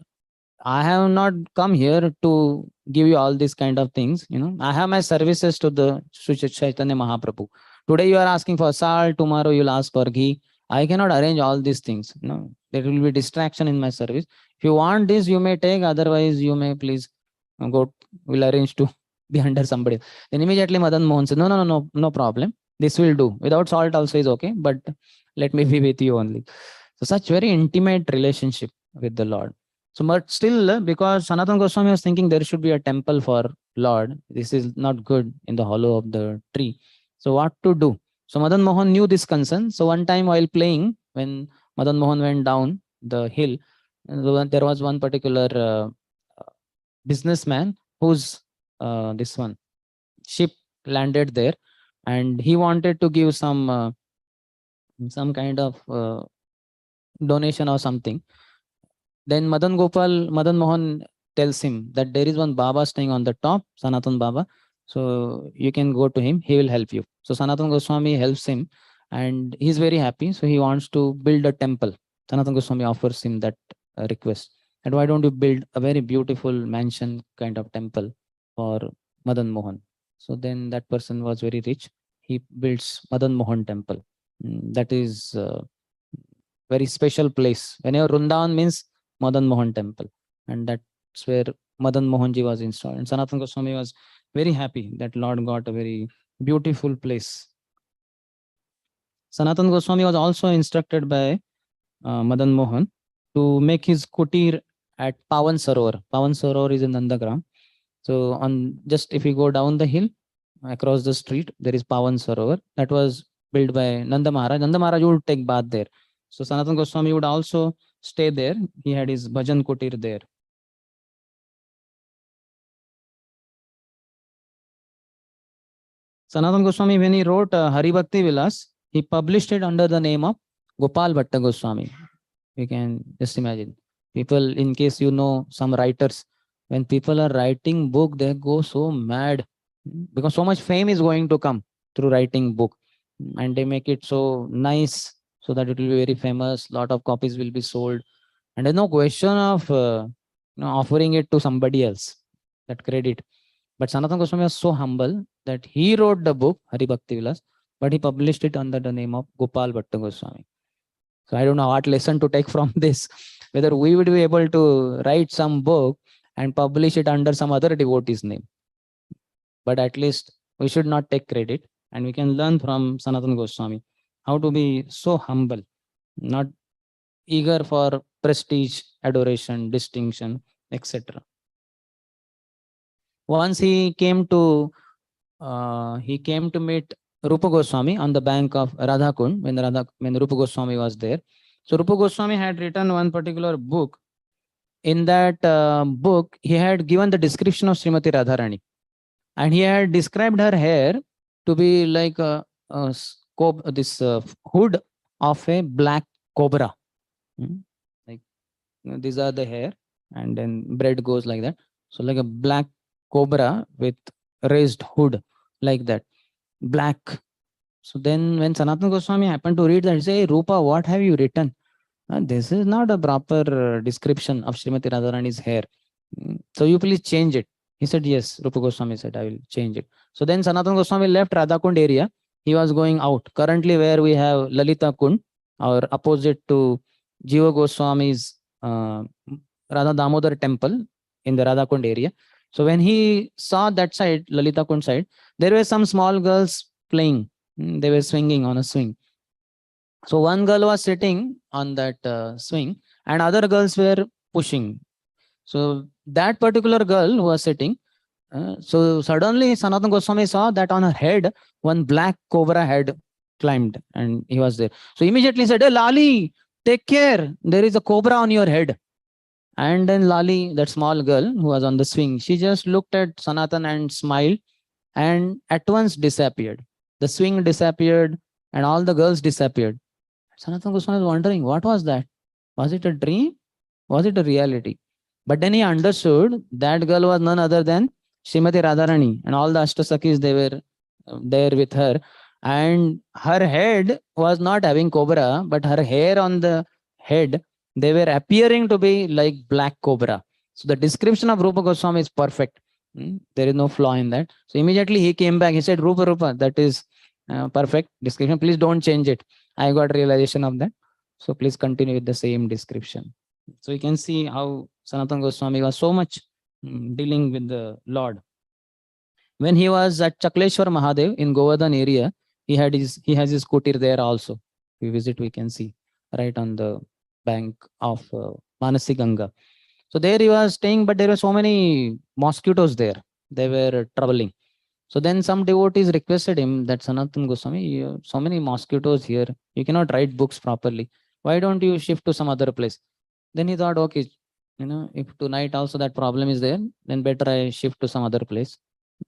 I have not come here to give you all these kind of things. I have my services to the Sri Chaitanya Mahaprabhu. Today you are asking for salt, tomorrow you'll ask for ghee. I cannot arrange all these things. There will be distraction in my service. If you want this, you may take. Otherwise, you may please go. We'll arrange to be under somebody. Then immediately Madan Mohan said, no problem. This will do. Without salt also is okay. But let me be with you only. So such very intimate relationship with the Lord. So, but still, because Sanatan Goswami was thinking there should be a temple for Lord, this is not good in the hollow of the tree. So, what to do? So, Madan Mohan knew this concern. So, one time while playing, when Madan Mohan went down the hill, there was one particular businessman whose this one ship landed there, and he wanted to give some kind of donation or something. Then Madan Mohan tells him that there is one Baba staying on the top, Sanatan Baba. So you can go to him, he will help you. So Sanatan Goswami helps him and he's very happy. So he wants to build a temple. Sanatan Goswami offers him that request. And why don't you build a very beautiful mansion kind of temple for Madan Mohan? So then that person was very rich. He builds Madan Mohan temple. That is very special place. Whenever Vrindavan means Madan Mohan temple, and that's where Madan Mohanji was installed. And Sanatan Goswami was very happy that Lord got a very beautiful place. Sanatan Goswami was also instructed by Madan Mohan to make his kutir at Pawan Sarovar. Pawan Sarovar is in Nandagram. So on just if you go down the hill, across the street, there is Pawan Sarovar. That was built by Nanda Maharaj. Nanda Maharaj would take bath there. So Sanatan Goswami would also stay there. He had his bhajan kutir there. Sanatan Goswami, when he wrote Hari Bhakti Vilas, he published it under the name of Gopal Bhatta Goswami. You can just imagine. People, in case you know some writers, when people are writing book, they go so mad because so much fame is going to come through writing book, and they make it so nice so that it will be very famous. Lot of copies will be sold, and there's no question of offering it to somebody else, that credit. But Sanatan Goswami was so humble that he wrote the book Hari Bhakti Vilas, but he published it under the name of Gopal Bhatta Goswami. So I don't know what lesson to take from this, whether we would be able to write some book and publish it under some other devotee's name. But at least we should not take credit, and we can learn from Sanatan Goswami how to be so humble, not eager for prestige, adoration, distinction, etc. Once he came to meet Rupa Goswami on the bank of Radha Kund when Rupa Goswami was there. So Rupa Goswami had written one particular book. In that book, he had given the description of Srimati Radharani, and he had described her hair to be like this hood of a black cobra. Like these are the hair, and then braid goes like that. So like a black cobra with raised hood like that, black. So then when Sanatan Goswami happened to read that, he said, hey, Rupa, what have you written? This is not a proper description of Srimati Radharani's hair. So you please change it. He said, yes. Rupa Goswami said, I will change it. So then Sanatan Goswami left Radhakund area. He was going out. Currently where we have Lalita Kund, or opposite to Jiva Goswami's Radha Damodar temple in the Radhakund area. So when he saw that side, Lalita Kund side, there were some small girls playing. They were swinging on a swing. So one girl was sitting on that swing and other girls were pushing. So that particular girl who was sitting, so suddenly Sanatan Goswami saw that on her head, one black cobra had climbed and he was there. So immediately said, hey, Lali, take care. There is a cobra on your head. And then Lali, that small girl who was on the swing, she just looked at Sanatan and smiled and at once disappeared. The swing disappeared and all the girls disappeared. Sanatan Goswami was wondering, what was that? Was it a dream? Was it a reality? But then he understood that girl was none other than Srimati Radharani, and all the Ashtasakis, they were there with her. And her head was not having cobra, but her hair on the head, they were appearing to be like black cobra. So the description of Rupa Goswami is perfect. There is no flaw in that. So immediately he came back. He said, Rupa, that is perfect description. Please don't change it. I got realization of that. So please continue with the same description. So you can see how Sanatan Goswami was so much dealing with the Lord. When he was at Chakleshwar Mahadev in Govardhan area, he has his kutir there also. If we visit, we can see right on the bank of Manasi Ganga. So there he was staying, but there were so many mosquitoes there. They were troubling. So then some devotees requested him that Sanatan Goswami, so many mosquitoes here, you cannot write books properly. Why don't you shift to some other place? Then he thought, okay, if tonight also that problem is there, then better I shift to some other place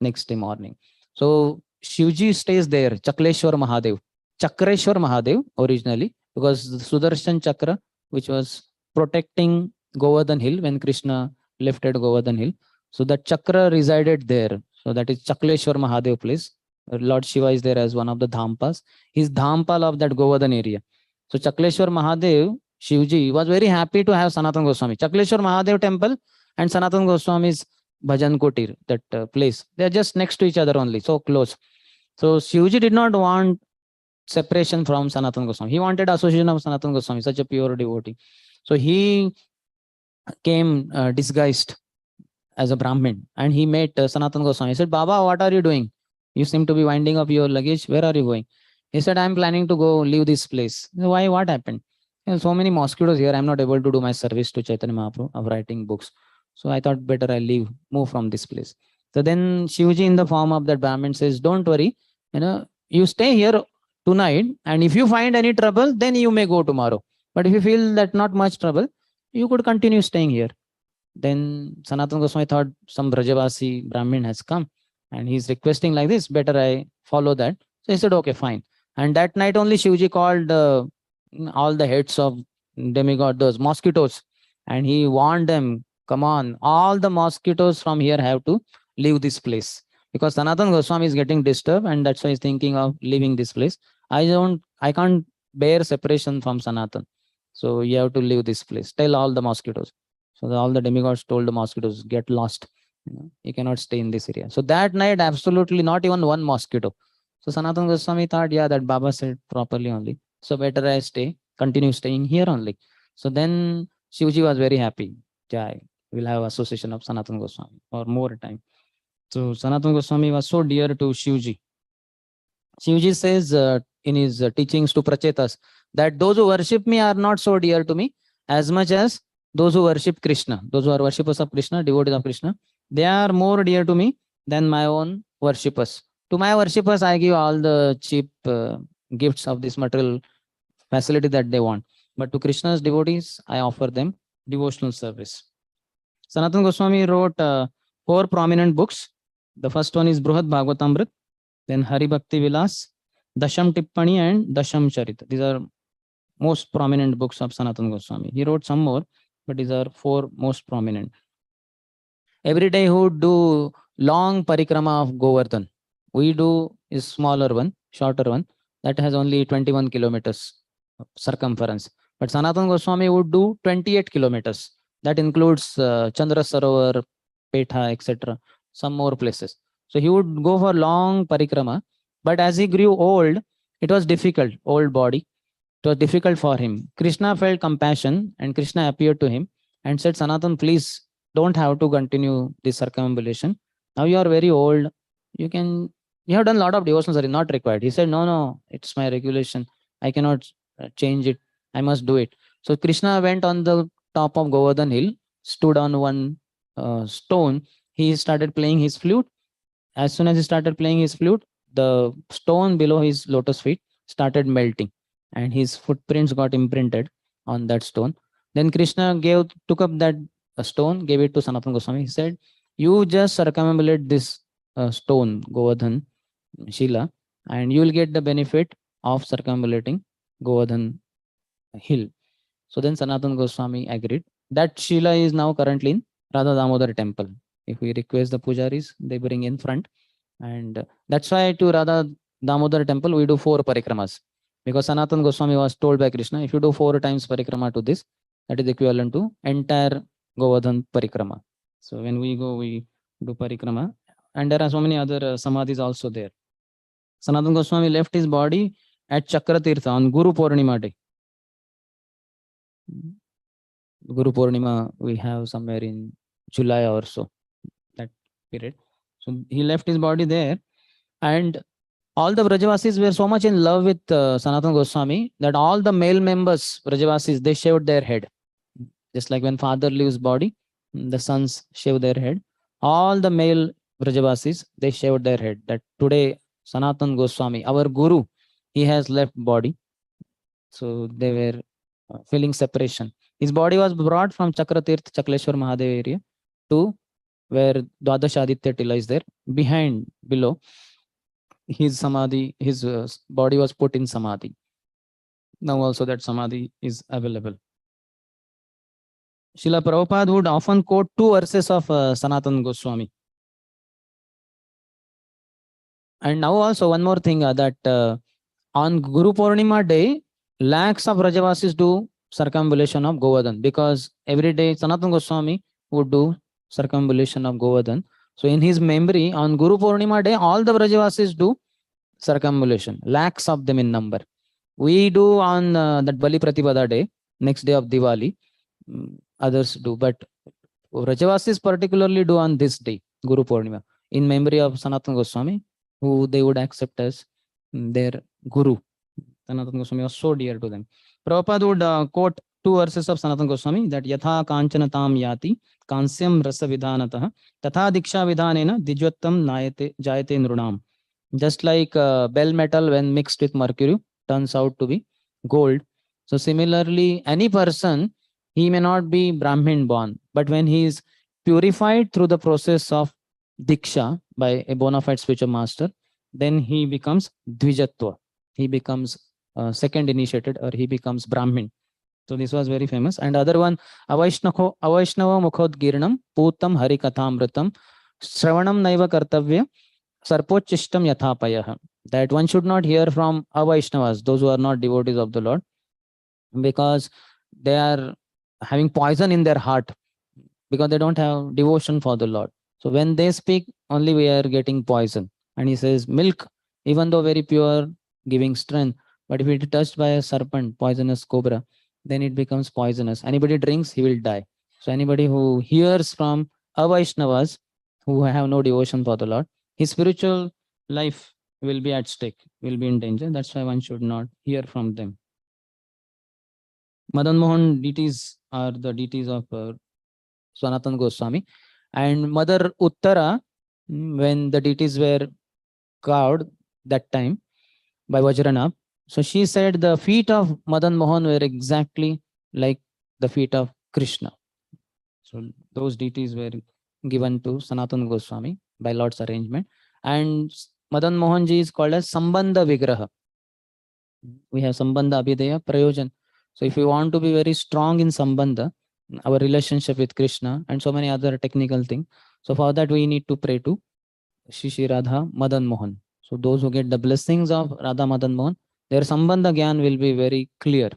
next day morning. So Shivji stays there, Chakleshwar Mahadev. Chakreshwar Mahadev originally, because the Sudarshan Chakra, which was protecting Govardhan Hill when Krishna lifted Govardhan Hill. So that Chakra resided there. So that is Chakleshwar Mahadev place. Lord Shiva is there as one of the Dhampas. He's Dhampal of that Govardhan area. So Chakleshwar Mahadev, Shivji, was very happy to have Sanatan Goswami. Chakleshwar Mahadev temple and Sanatan Goswami's Bhajan Kutir, that place. They are just next to each other only, so close. So Shivji did not want separation from Sanatan Goswami. He wanted association of Sanatan Goswami, such a pure devotee. So he came disguised as a Brahmin and he met Sanatan Goswami. He said, Baba, what are you doing? You seem to be winding up your luggage. Where are you going? He said, I'm planning to go leave this place. Why? What happened? So many mosquitoes here. I'm not able to do my service to Chaitanya Mahaprabhu of writing books. So I thought better I leave, move from this place. So then Shivji in the form of that Brahmin says, don't worry, you stay here tonight. And if you find any trouble, then you may go tomorrow. But if you feel that not much trouble, you could continue staying here. Then Sanatan Goswami thought some Brajavasi Brahmin has come and he's requesting like this, better I follow that. So he said, okay, fine. And that night only Shivji called all the heads of demigod, those mosquitoes, and he warned them, come on, all the mosquitoes from here have to leave this place. Because Sanatan Goswami is getting disturbed and that's why he's thinking of leaving this place. I can't bear separation from Sanatan. So you have to leave this place. Tell all the mosquitoes. So all the demigods told the mosquitoes, get lost. You cannot stay in this area. So that night, absolutely not even one mosquito. So Sanatan Goswami thought, yeah, that Baba said properly only. So better I continue staying here only. So then Shivji was very happy. Yeah, we'll have association of Sanatan Goswami for more time. So Sanatan Goswami was so dear to Shivji. Shivji says in his teachings to Prachetas that those who worship me are not so dear to me as much as those who worship Krishna. Those who are worshippers of Krishna, devotees of Krishna, they are more dear to me than my own worshippers. To my worshippers, I give all the cheap gifts of this material facility that they want. But to Krishna's devotees, I offer them devotional service. Sanatan Goswami wrote 4 prominent books. The first one is Bruhad Bhagavatamrit, then Hari Bhakti Vilas, Dasham Tippani and Dasham Charita. These are most prominent books of Sanatan Goswami. He wrote some more, but these are 4 most prominent. Every day he would do long parikrama of Govardhan. We do is smaller one, shorter one, that has only 21 kilometers circumference. But Sanatan Goswami would do 28 kilometers. That includes Chandra Sarovar, Petha, etc. Some more places. So he would go for long parikrama. But as he grew old, it was difficult, old body. It was difficult for him. Krishna felt compassion and Krishna appeared to him and said, Sanatan, please don't have to continue this circumambulation. Now you are very old. You have done a lot of devotions that are not required. He said, no, it's my regulation. I cannot change it. I must do it. So Krishna went on the top of Govardhan Hill, stood on one stone. He started playing his flute. As soon as he started playing his flute, the stone below his lotus feet started melting and his footprints got imprinted on that stone. Then Krishna took up that a stone, gave it to Sanatan Goswami. He said, you just circumambulate this stone, Govardhan Shila, and you will get the benefit of circumambulating Govardhan hill. So then Sanatan Goswami agreed. That Shila is now currently in Radha Damodar temple. If we request the pujaris, they bring in front. And that's why to Radha Damodar temple, we do 4 parikramas. Because Sanatan Goswami was told by Krishna, if you do 4 times parikrama to this, that is equivalent to entire Govardhan parikrama. So when we go, we do parikrama. And there are so many other samadhis also there. Sanatan Goswami left his body at Chakratirtha on Guru Purnima day. Guru Purnima we have somewhere in July or so, that period. So he left his body there, and all the Vrajavasis were so much in love with Sanatan Goswami that all the male members, Vrajavasis, they shaved their head. Just like when father leaves body, the sons shave their head. All the male Vrajavasis, they shaved their head. That today Sanatan Goswami, our Guru, he has left body. So they were feeling separation. His body was brought from Chakratirth, Chakleshwar Mahadev area to where Dwadashaditya Tila is there. Behind, below, his samadhi, his body was put in samadhi. Now also that samadhi is available. Srila Prabhupada would often quote 2 verses of Sanatan Goswami. And now also one more thing that on Guru Purnima day, lakhs of Rajavasis do circumambulation of Govardhan, because every day Sanatan Goswami would do circumambulation of Govardhan. So in his memory, on Guru Purnima day, all the Vrajavasis do circumambulation, lakhs of them in number. We do on that Bali Pratipada day, next day of Diwali, others do, but Vrajavasis particularly do on this day, Guru Purnima, in memory of Sanatan Goswami, who they would accept as their Guru. Sanatan Goswami was so dear to them. Prabhupada would quote 2 verses of Sanatan Goswami, that Yatha Kanchanatam Yati Kansyam Rasa Vidhanatah Tatha Diksha Vidhanena Dijvattam Jayate Nrunam. Just like bell metal, when mixed with mercury, turns out to be gold. So similarly, any person, he may not be Brahmin born, but when he is purified through the process of Diksha by a bona fide spiritual master, then he becomes Dvijatva. He becomes second initiated, or he becomes Brahmin. So this was very famous. And other one, Avaishnava Mukhodgirnam Putam Harikathamritam Shravanam Naiva Kartavya Sarpochishtam Yathapayah. That one should not hear from Avaishnavas, those who are not devotees of the Lord, because they are having poison in their heart, because they don't have devotion for the Lord. So when they speak, only we are getting poison. And he says, milk, even though very pure, giving strength, but if it is touched by a serpent, poisonous cobra, then it becomes poisonous. Anybody drinks, he will die. So anybody who hears from Avaishnavas, who have no devotion for the Lord, his spiritual life will be at stake, will be in danger. That's why one should not hear from them. Madan Mohan deities are the deities of Sanatan Goswami. And Mother Uttara, when the deities were carved that time by Vajranab, so she said the feet of Madan Mohan were exactly like the feet of Krishna. So those deities were given to Sanatan Goswami by Lord's arrangement. And Madan Mohanji is called as Sambandha Vigraha. We have Sambandha, Abhidaya, Prayojan. So if we want to be very strong in Sambandha, our relationship with Krishna and so many other technical things, so for that we need to pray to Shri Radha Madan Mohan. So those who get the blessings of Radha Madan Mohan, their Sambandha Gyan will be very clear.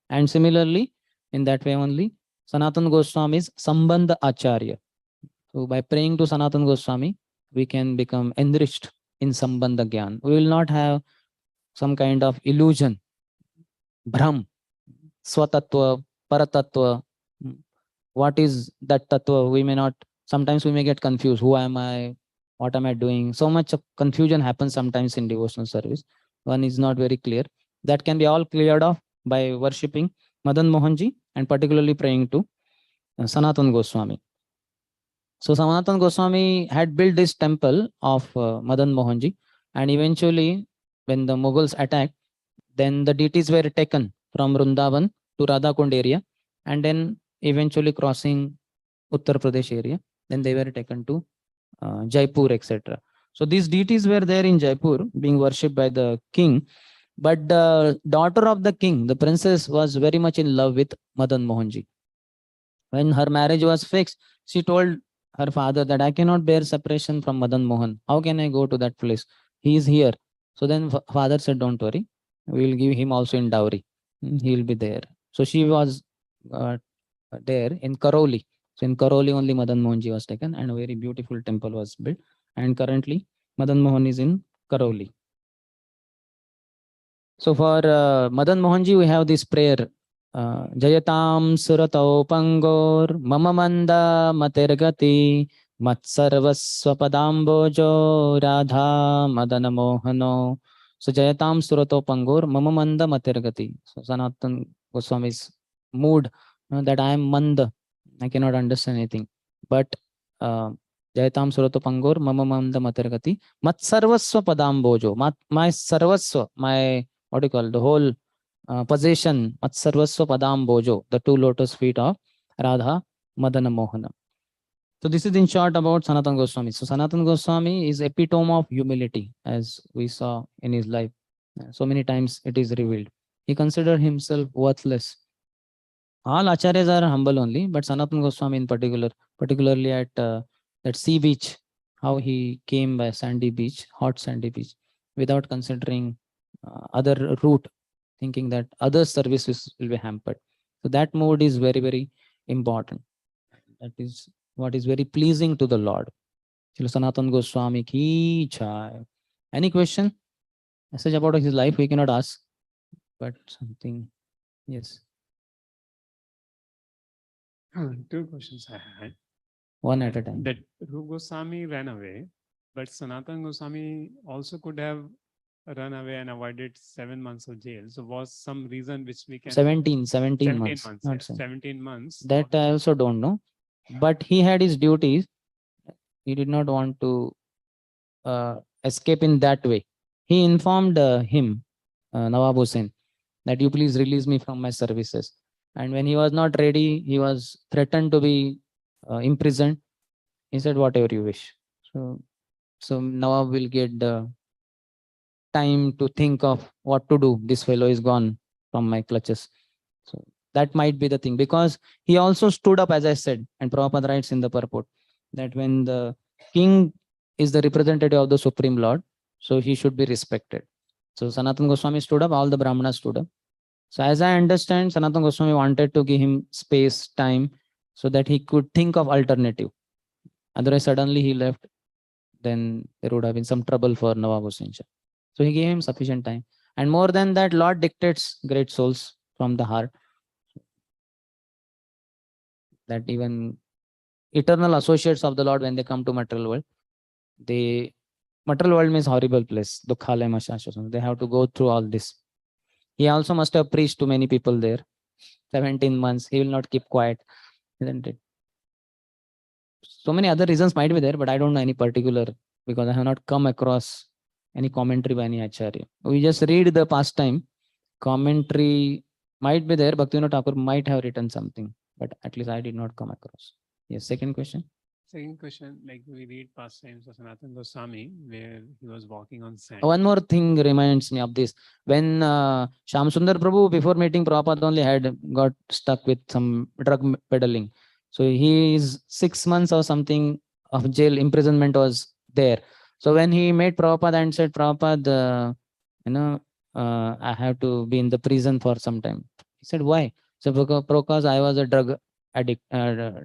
And similarly, in that way only, Sanatan Goswami is Sambandha Acharya. So by praying to Sanatan Goswami, we can become enriched in Sambandha Gyan. We will not have some kind of illusion, Brahm, Swatattva, Paratattva. What is that Tattva? We may not, sometimes we may get confused. Who am I? What am I doing? So much of confusion happens sometimes in devotional service. One is not very clear. That can be all cleared off by worshipping Madan Mohanji and particularly praying to Sanatan Goswami. So Sanatan Goswami had built this temple of Madan Mohanji, and eventually when the Mughals attacked, then the deities were taken from Vrindavan to Radhakund area, and then eventually crossing Uttar Pradesh area. Then they were taken to Jaipur, etc. So these deities were there in Jaipur, being worshipped by the king. But the daughter of the king, the princess, was very much in love with Madan Mohanji. When her marriage was fixed, she told her father that I cannot bear separation from Madan Mohan. How can I go to that place? He is here. So then father said, don't worry, we will give him also in dowry. He will be there. So she was there in Karoli. So in Karoli only Madan Mohanji was taken, and a very beautiful temple was built. And currently Madan Mohan is in Karoli. So for Madan Mohanji, we have this prayer. Jayatam Surato Pangor Mama Manda Matergati Matsarvasva Padambojo Radha Madana Mohano. So Jayatam Surato Pangor Mama Manda Matergati. So Sanatan Goswami's mood that I am Manda. I cannot understand anything. But Jayatam Surato Pangor Mama Manda Matergati Matsarvasva Padambojo. My Sarvasva, my what do you call the whole possession, Matsarvasva Padam Bojo, the two lotus feet of Radha Madana Mohana. So this is in short about Sanatan Goswami. So Sanatan Goswami is epitome of humility, as we saw in his life. So many times it is revealed. He considered himself worthless. All acharyas are humble only, but Sanatan Goswami in particular, particularly at that sea beach, how he came by sandy beach, hot sandy beach, without considering other route, thinking that other services will be hampered. So that mode is very, very important. That is what is very pleasing to the Lord. Sanatan Goswami ki jai. Any question? Message about his life we cannot ask, but something, yes. Two questions I had. One at a time. That Rup Goswami ran away, but Sanatan Goswami also could have run away and avoided 7 months of jail. So was some reason which we can 17 months. 17 not yes, 17 months. That I also don't know. But he had his duties. He did not want to escape in that way. He informed him, Nawab Hussain, that you please release me from my services. And when he was not ready, he was threatened to be imprisoned. He said, whatever you wish. So Nawab will get the time to think of what to do. This fellow is gone from my clutches. So that might be the thing, because he also stood up, as I said, and Prabhupada writes in the purport that when the king is the representative of the Supreme Lord, so he should be respected. So Sanatan Goswami stood up, all the Brahmanas stood up. So as I understand, Sanatan Goswami wanted to give him space, time, so that he could think of alternative. Otherwise, suddenly he left, then there would have been some trouble for Nawab Hussain Shah. So he gave him sufficient time. And more than that, Lord dictates great souls from the heart. That even eternal associates of the Lord, when they come to material world, material world means horrible place. They have to go through all this. He also must have preached to many people there. 17 months. He will not keep quiet, isn't it? So many other reasons might be there, but I don't know any particular, because I have not come across any commentary by any acharya. We just read the pastime. Commentary might be there. Bhaktivinoda Thakur might have written something, but at least I did not come across. Yes, second question. Second question, like we read pastimes of Sanatan Goswami, where he was walking on sand. One more thing reminds me of this. When Shyam Sundar Prabhu, before meeting Prabhupada, only had got stuck with some drug peddling. So he is 6 months or something of jail imprisonment was there. So when he met Prabhupada and said, Prabhupada, I have to be in the prison for some time. He said, why? So because I was a drug addict, a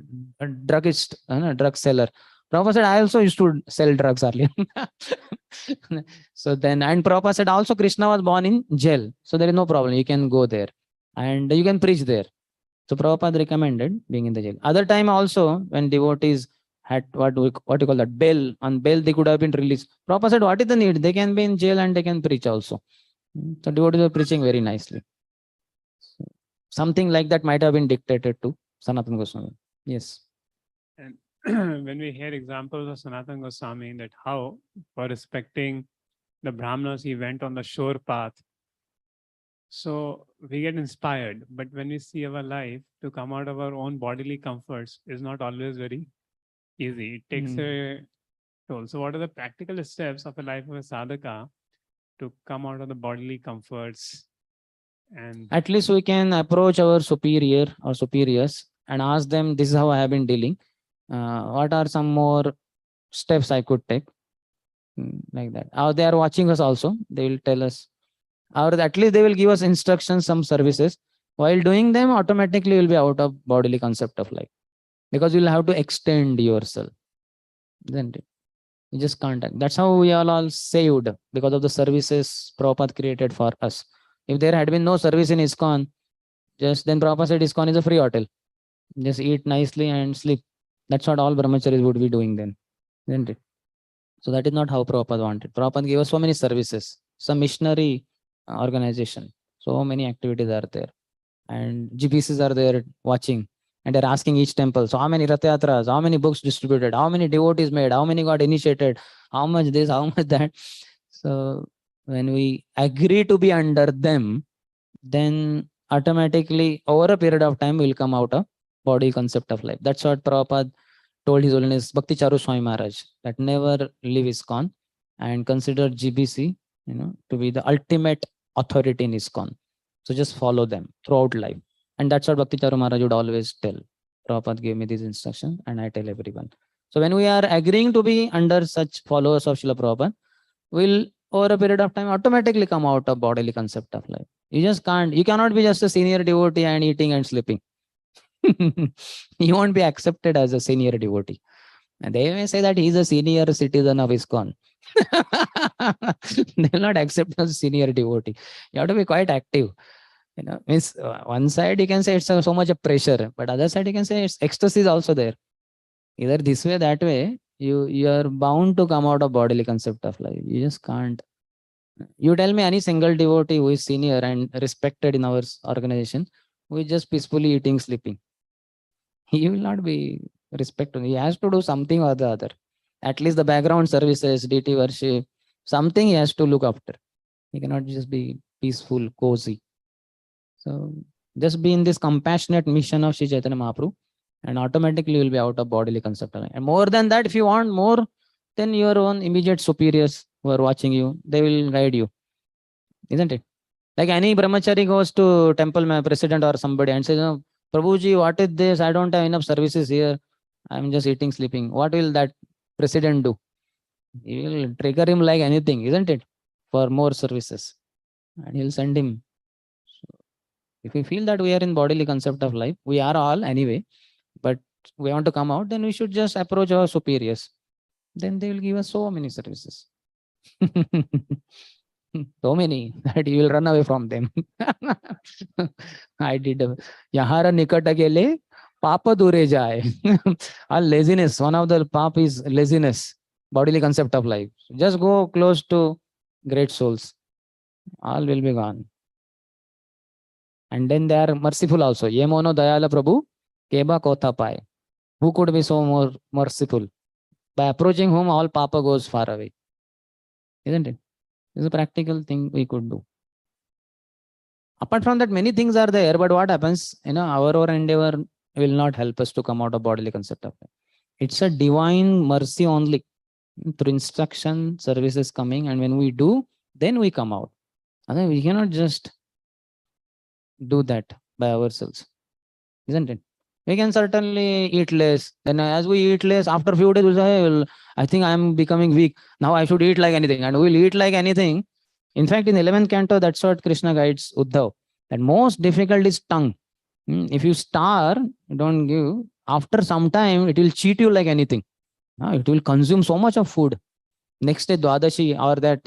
druggist, a drug seller. Prabhupada said, I also used to sell drugs earlier. So then, and Prabhupada said, also Krishna was born in jail. So there is no problem. You can go there and you can preach there. So Prabhupada recommended being in the jail. Other time also, when devotees had what you call that, bail, on bail, they could have been released. Prabhupada said, what is the need? They can be in jail and they can preach also. So devotees are preaching very nicely. So something like that might have been dictated to Sanatan Goswami. Yes. And when we hear examples of Sanatan Goswami, that how, for respecting the Brahmanas, he went on the shore path. So we get inspired, but when we see our life, to come out of our own bodily comforts is not always very easy. It takes a toll. So what are the practical steps of a life of a sadhaka to come out of the bodily comforts? And At least we can approach our superior or superiors and ask them, this is how I have been dealing. What are some more steps I could take? Like that. Or they are watching us also. They will tell us. Or at least they will give us instructions, some services. While doing them, automatically you'll be out of bodily concept of life. Because you'll have to extend yourself. Isn't it? You just can't. That's how we are all saved, because of the services Prabhupada created for us. If there had been no service in ISKCON, just then Prabhupada said ISKCON is a free hotel. Just eat nicely and sleep. That's what all brahmacharis would be doing then. Isn't it? So that is not how Prabhupada wanted. Prabhupada gave us so many services. Some missionary organization. So many activities are there. And GPCs are there watching. And they're asking each temple, so how many Rath Yatras, how many books distributed, how many devotees made, how many got initiated, how much this, how much that. So when we agree to be under them, then automatically over a period of time we'll come out of body concept of life. That's what Prabhupada told His Holiness Bhakti Charu Swami Maharaj, that never leave ISKCON and consider GBC, to be the ultimate authority in ISKCON. So just follow them throughout life. And that's what Bhakti Charu Maharaj would always tell. Prabhupada gave me these instructions and I tell everyone. So when we are agreeing to be under such followers of Srila Prabhupada, we'll over a period of time automatically come out of bodily concept of life. You just can't, you cannot be just a senior devotee and eating and sleeping. You won't be accepted as a senior devotee. And they may say that he's a senior citizen of ISKCON. They will not accept as a senior devotee. You have to be quite active. Means one side you can say it's so much of pressure, but other side you can say it's ecstasy is also there. Either this way, that way, you are bound to come out of bodily concept of life. You just can't. You tell me any single devotee who is senior and respected in our organization, who is just peacefully eating, sleeping. He will not be respected. He has to do something or the other. At least the background services, deity worship, something he has to look after. He cannot just be peaceful, cozy. So just be in this compassionate mission of Sri Chaitanya Mahaprabhu, and automatically you will be out of bodily concept. And more than that, if you want more, then your own immediate superiors who are watching you, they will guide you. Isn't it? Like any brahmachari goes to temple president or somebody and says, "Oh, Prabhuji, what is this? I don't have enough services here. I'm just eating, sleeping." What will that president do? He will trigger him like anything, isn't it? For more services. And he'll send him. So if we feel that we are in bodily concept of life, we are all anyway, but we want to come out, then we should just approach our superiors. Then they will give us so many services. So many that you will run away from them. I did. Yahara nikata gele papa dure jaye. Laziness. One of the pap is laziness, bodily concept of life. Just go close to great souls. All will be gone. And then they are merciful also. Yemono dayala Prabhu keba kotha pai. Who could be so more merciful? By approaching whom all papa goes far away. Isn't it? It's a practical thing we could do. Apart from that, many things are there, but what happens, our own endeavor will not help us to come out of bodily concept of life. It's a divine mercy only. Through instruction, services coming, and when we do, then we come out. Otherwise, we cannot just do that by ourselves. Isn't it? We can certainly eat less. Then as we eat less, after a few days, we'll say, well, I think I'm becoming weak. Now I should eat like anything. And we'll eat like anything. In fact, in 11th canto, that's what Krishna guides Uddhav. That most difficult is tongue. If you starve, don't give, after some time, it will cheat you like anything. It will consume so much of food. Next day, Dwadashi or that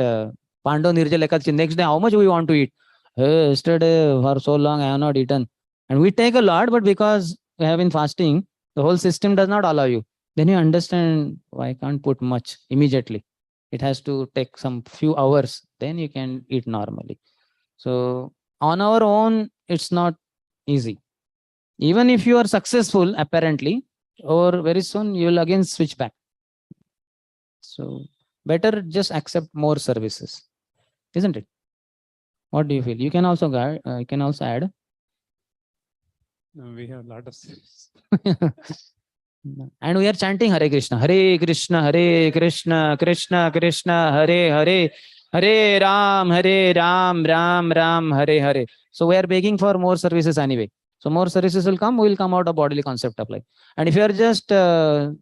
Pando Nirjala Ekadashi, next day, how much we want to eat? Hey, yesterday, for so long, I have not eaten. And we take a lot, but because we have been fasting, the whole system does not allow you. Then you understand why I can't put much immediately. It has to take some few hours. Then you can eat normally. So on our own, it's not easy. Even if you are successful, apparently, or very soon you will again switch back. So better just accept more services, isn't it? What do you feel? You can also add. No, we have a lot of service. And we are chanting Hare Krishna, Hare Krishna, Krishna Krishna, Hare Hare, Hare Ram, Ram Ram, Hare Hare. So we are begging for more services anyway. So more services will come. We will come out of bodily concept of life. And if you are just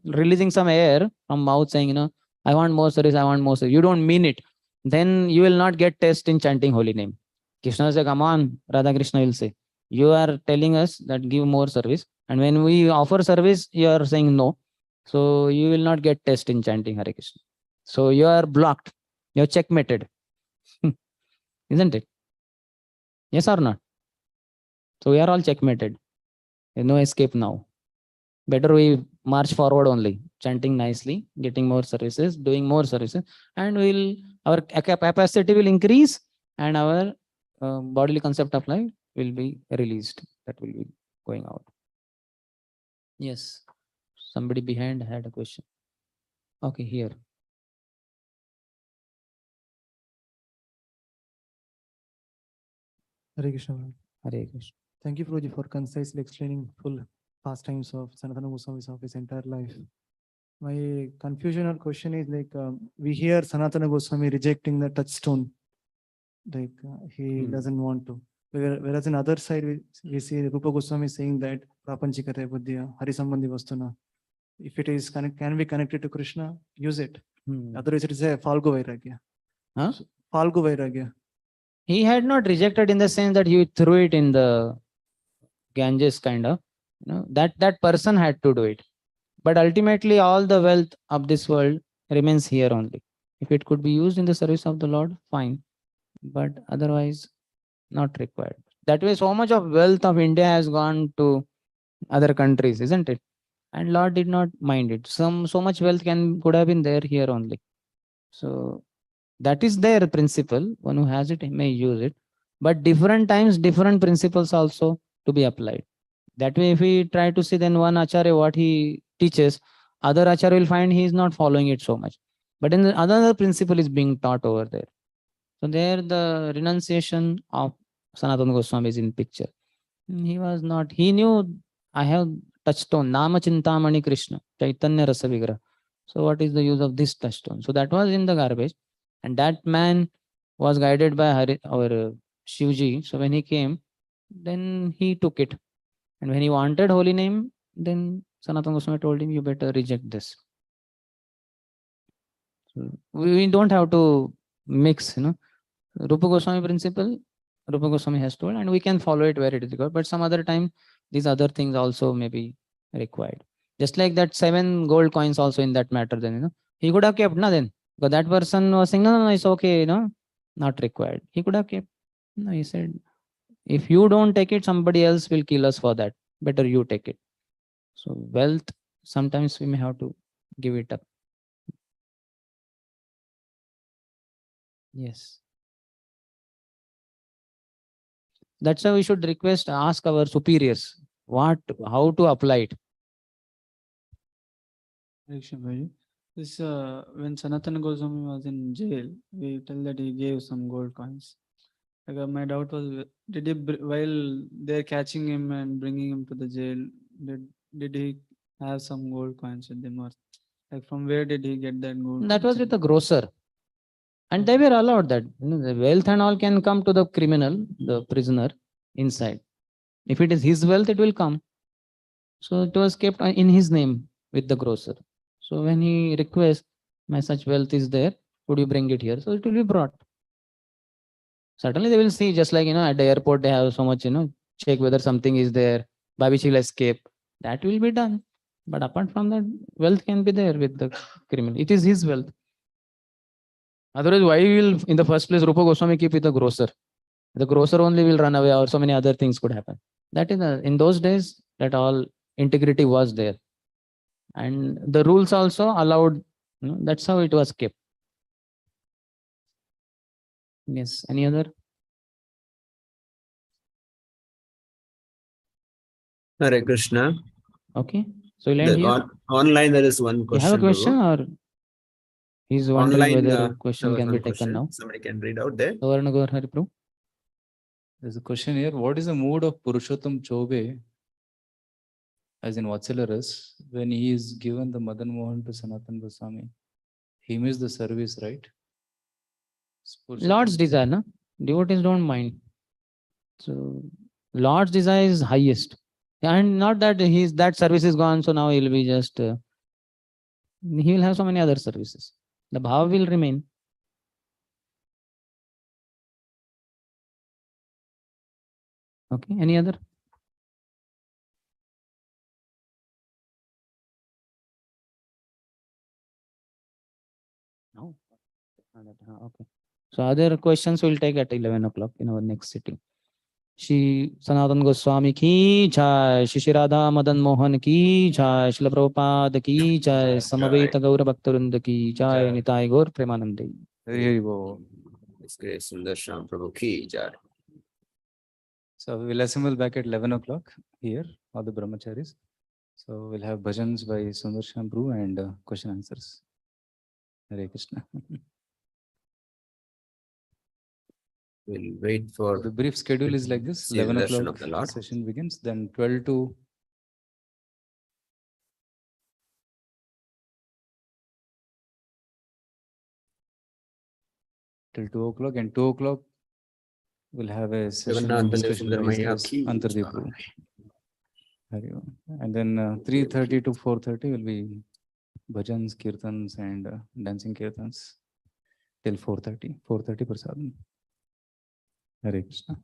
releasing some air from mouth, saying, I want more service, I want more service, you don't mean it, then you will not get test in chanting holy name. Krishna will say, come on, Radha Krishna will say, you are telling us that give more service. And when we offer service, you are saying no. So you will not get test in chanting Hare Krishna. So you are blocked. You are checkmated. Isn't it? Yes or not? So we are all checkmated. There's no escape now. Better we march forward only, chanting nicely, getting more services, doing more services, and our capacity will increase, and our bodily concept of life will be released. That will be going out. Yes. Somebody behind had a question. Okay, here. Hare Krishna. Hare Krishna. Thank you, Prabhuji, for concisely explaining full pastimes of Sanatan Goswami's of his entire life. My confusion or question is like we hear Sanatana Goswami rejecting the touchstone, like he doesn't want to. Whereas in other side we see Rupa Goswami saying that Prapanchikate Buddhya, Hari Sambandhi Vastuna. If it is can be connected to Krishna, use it. Otherwise, it is a Falgu Vairagya. Huh? Falgu Vairagya. He had not rejected in the sense that he threw it in the Ganges, kind of. That person had to do it. But ultimately, all the wealth of this world remains here only. If it could be used in the service of the Lord, fine. But otherwise, not required. That way, so much of wealth of India has gone to other countries, isn't it? And Lord did not mind it. So much wealth could have been there here only. So that is their principle. One who has it may use it. But different times, different principles also to be applied. That way, if we try to see then one Acharya, what he teaches, other Acharya will find he is not following it so much. But in the other principle is being taught over there. So there the renunciation of Sanatan Goswami is in picture. He was not, he knew I have touchstone, Nama Chintamani Krishna, Chaitanya Rasa Vigraha. So what is the use of this touchstone? So that was in the garbage. And that man was guided by our Shivji. So when he came, then he took it. And when he wanted holy name, then Sanatan Goswami told him, you better reject this. So we don't have to mix, Rupa Goswami principle, Rupa Goswami has told, and we can follow it where it is required. But some other time, these other things also may be required. Just like that 7 gold coins also in that matter, then, he could have kept, then. Because that person was saying, no, it's okay, not required. He could have kept. No, he said, if you don't take it, somebody else will kill us for that. Better you take it. So wealth, sometimes we may have to give it up. Yes. That's why we should ask our superiors, how to apply it. This when Sanatan Goswami was in jail, we tell that he gave some gold coins. Like, my doubt was, did he, while they're catching him and bringing him to the jail, did he have some gold coins with him, or like from where did he get that gold? That was with the grocer. And they were allowed that. The wealth and all can come to the criminal, the prisoner inside. If it is his wealth, it will come. So it was kept in his name with the grocer. So when he requests, my such wealth is there, would you bring it here? So it will be brought. Certainly they will see, just like, at the airport, they have so much, check whether something is there, by which he'll escape. That will be done. But apart from that, wealth can be there with the criminal. It is his wealth. Otherwise, why will, in the first place, Rupa Goswami keep with the grocer? The grocer only will run away, or so many other things could happen. That is, in those days, that all integrity was there. And the rules also allowed, that's how it was kept. Yes, any other? Hare Krishna. Okay, so we'll end here. Online, there is one You question. have a question, or he's wondering Online, whether question there was can be one taken question. now? Somebody can read out there. Savarna Gaur Hari Prabhu. There's a question here. What is the mood of Purushottam Chobe, as in Vatsalarus, when he is given the Madan Mohan to Sanatan Goswami? He missed the service, right? Lord's desire, na? Devotees don't mind. So Lord's desire is highest. And not that that service is gone, so now he'll be just he will have so many other services. The bhav will remain. Okay, any other? No. Okay. So other questions we'll take at 11 o'clock in our next sitting. Shri Sanatan Goswami ki jai, Shri Radha Madan Mohan ki jai, Srila Prabhupada ki jai, Samaveta Gaura Bhaktarunda ki jai, Nitai Gaur Premanande. Very well. It's great. Sundar Shyam Prabhu ki jai. So we will assemble back at 11 o'clock here, all the brahmacharis. So we'll have bhajans by Sundar Shyam Prabhu and question answers. Hare Krishna. We'll wait for The brief schedule is like this: see the 11 darshan o'clock of the Lord. session begins, then 12 to 2 o'clock, and 2 o'clock we'll have a session Jagannath discussion by Sundaramaya His ki Grace Antardeep jai. Prabhu. And then 3:30 to 4:30 will be bhajans, kirtans, and dancing kirtans till 4:30. 4:30 prasadam. Hare Krishna.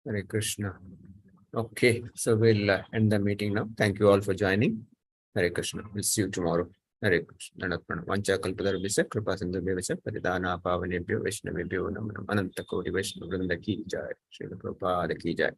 Hare Krishna. Okay, so we'll end the meeting now. Thank you all for joining. Hare Krishna. We'll see you tomorrow. Hare Krishna. Dandavat Vancha kalpatarubhisya kripa sindhubhyavasya paridana pavanebhyo vaishnavebhyo namo namo. Ananta koti Vaishnava vrinda ki jai. Srila Prabhupada ki jai.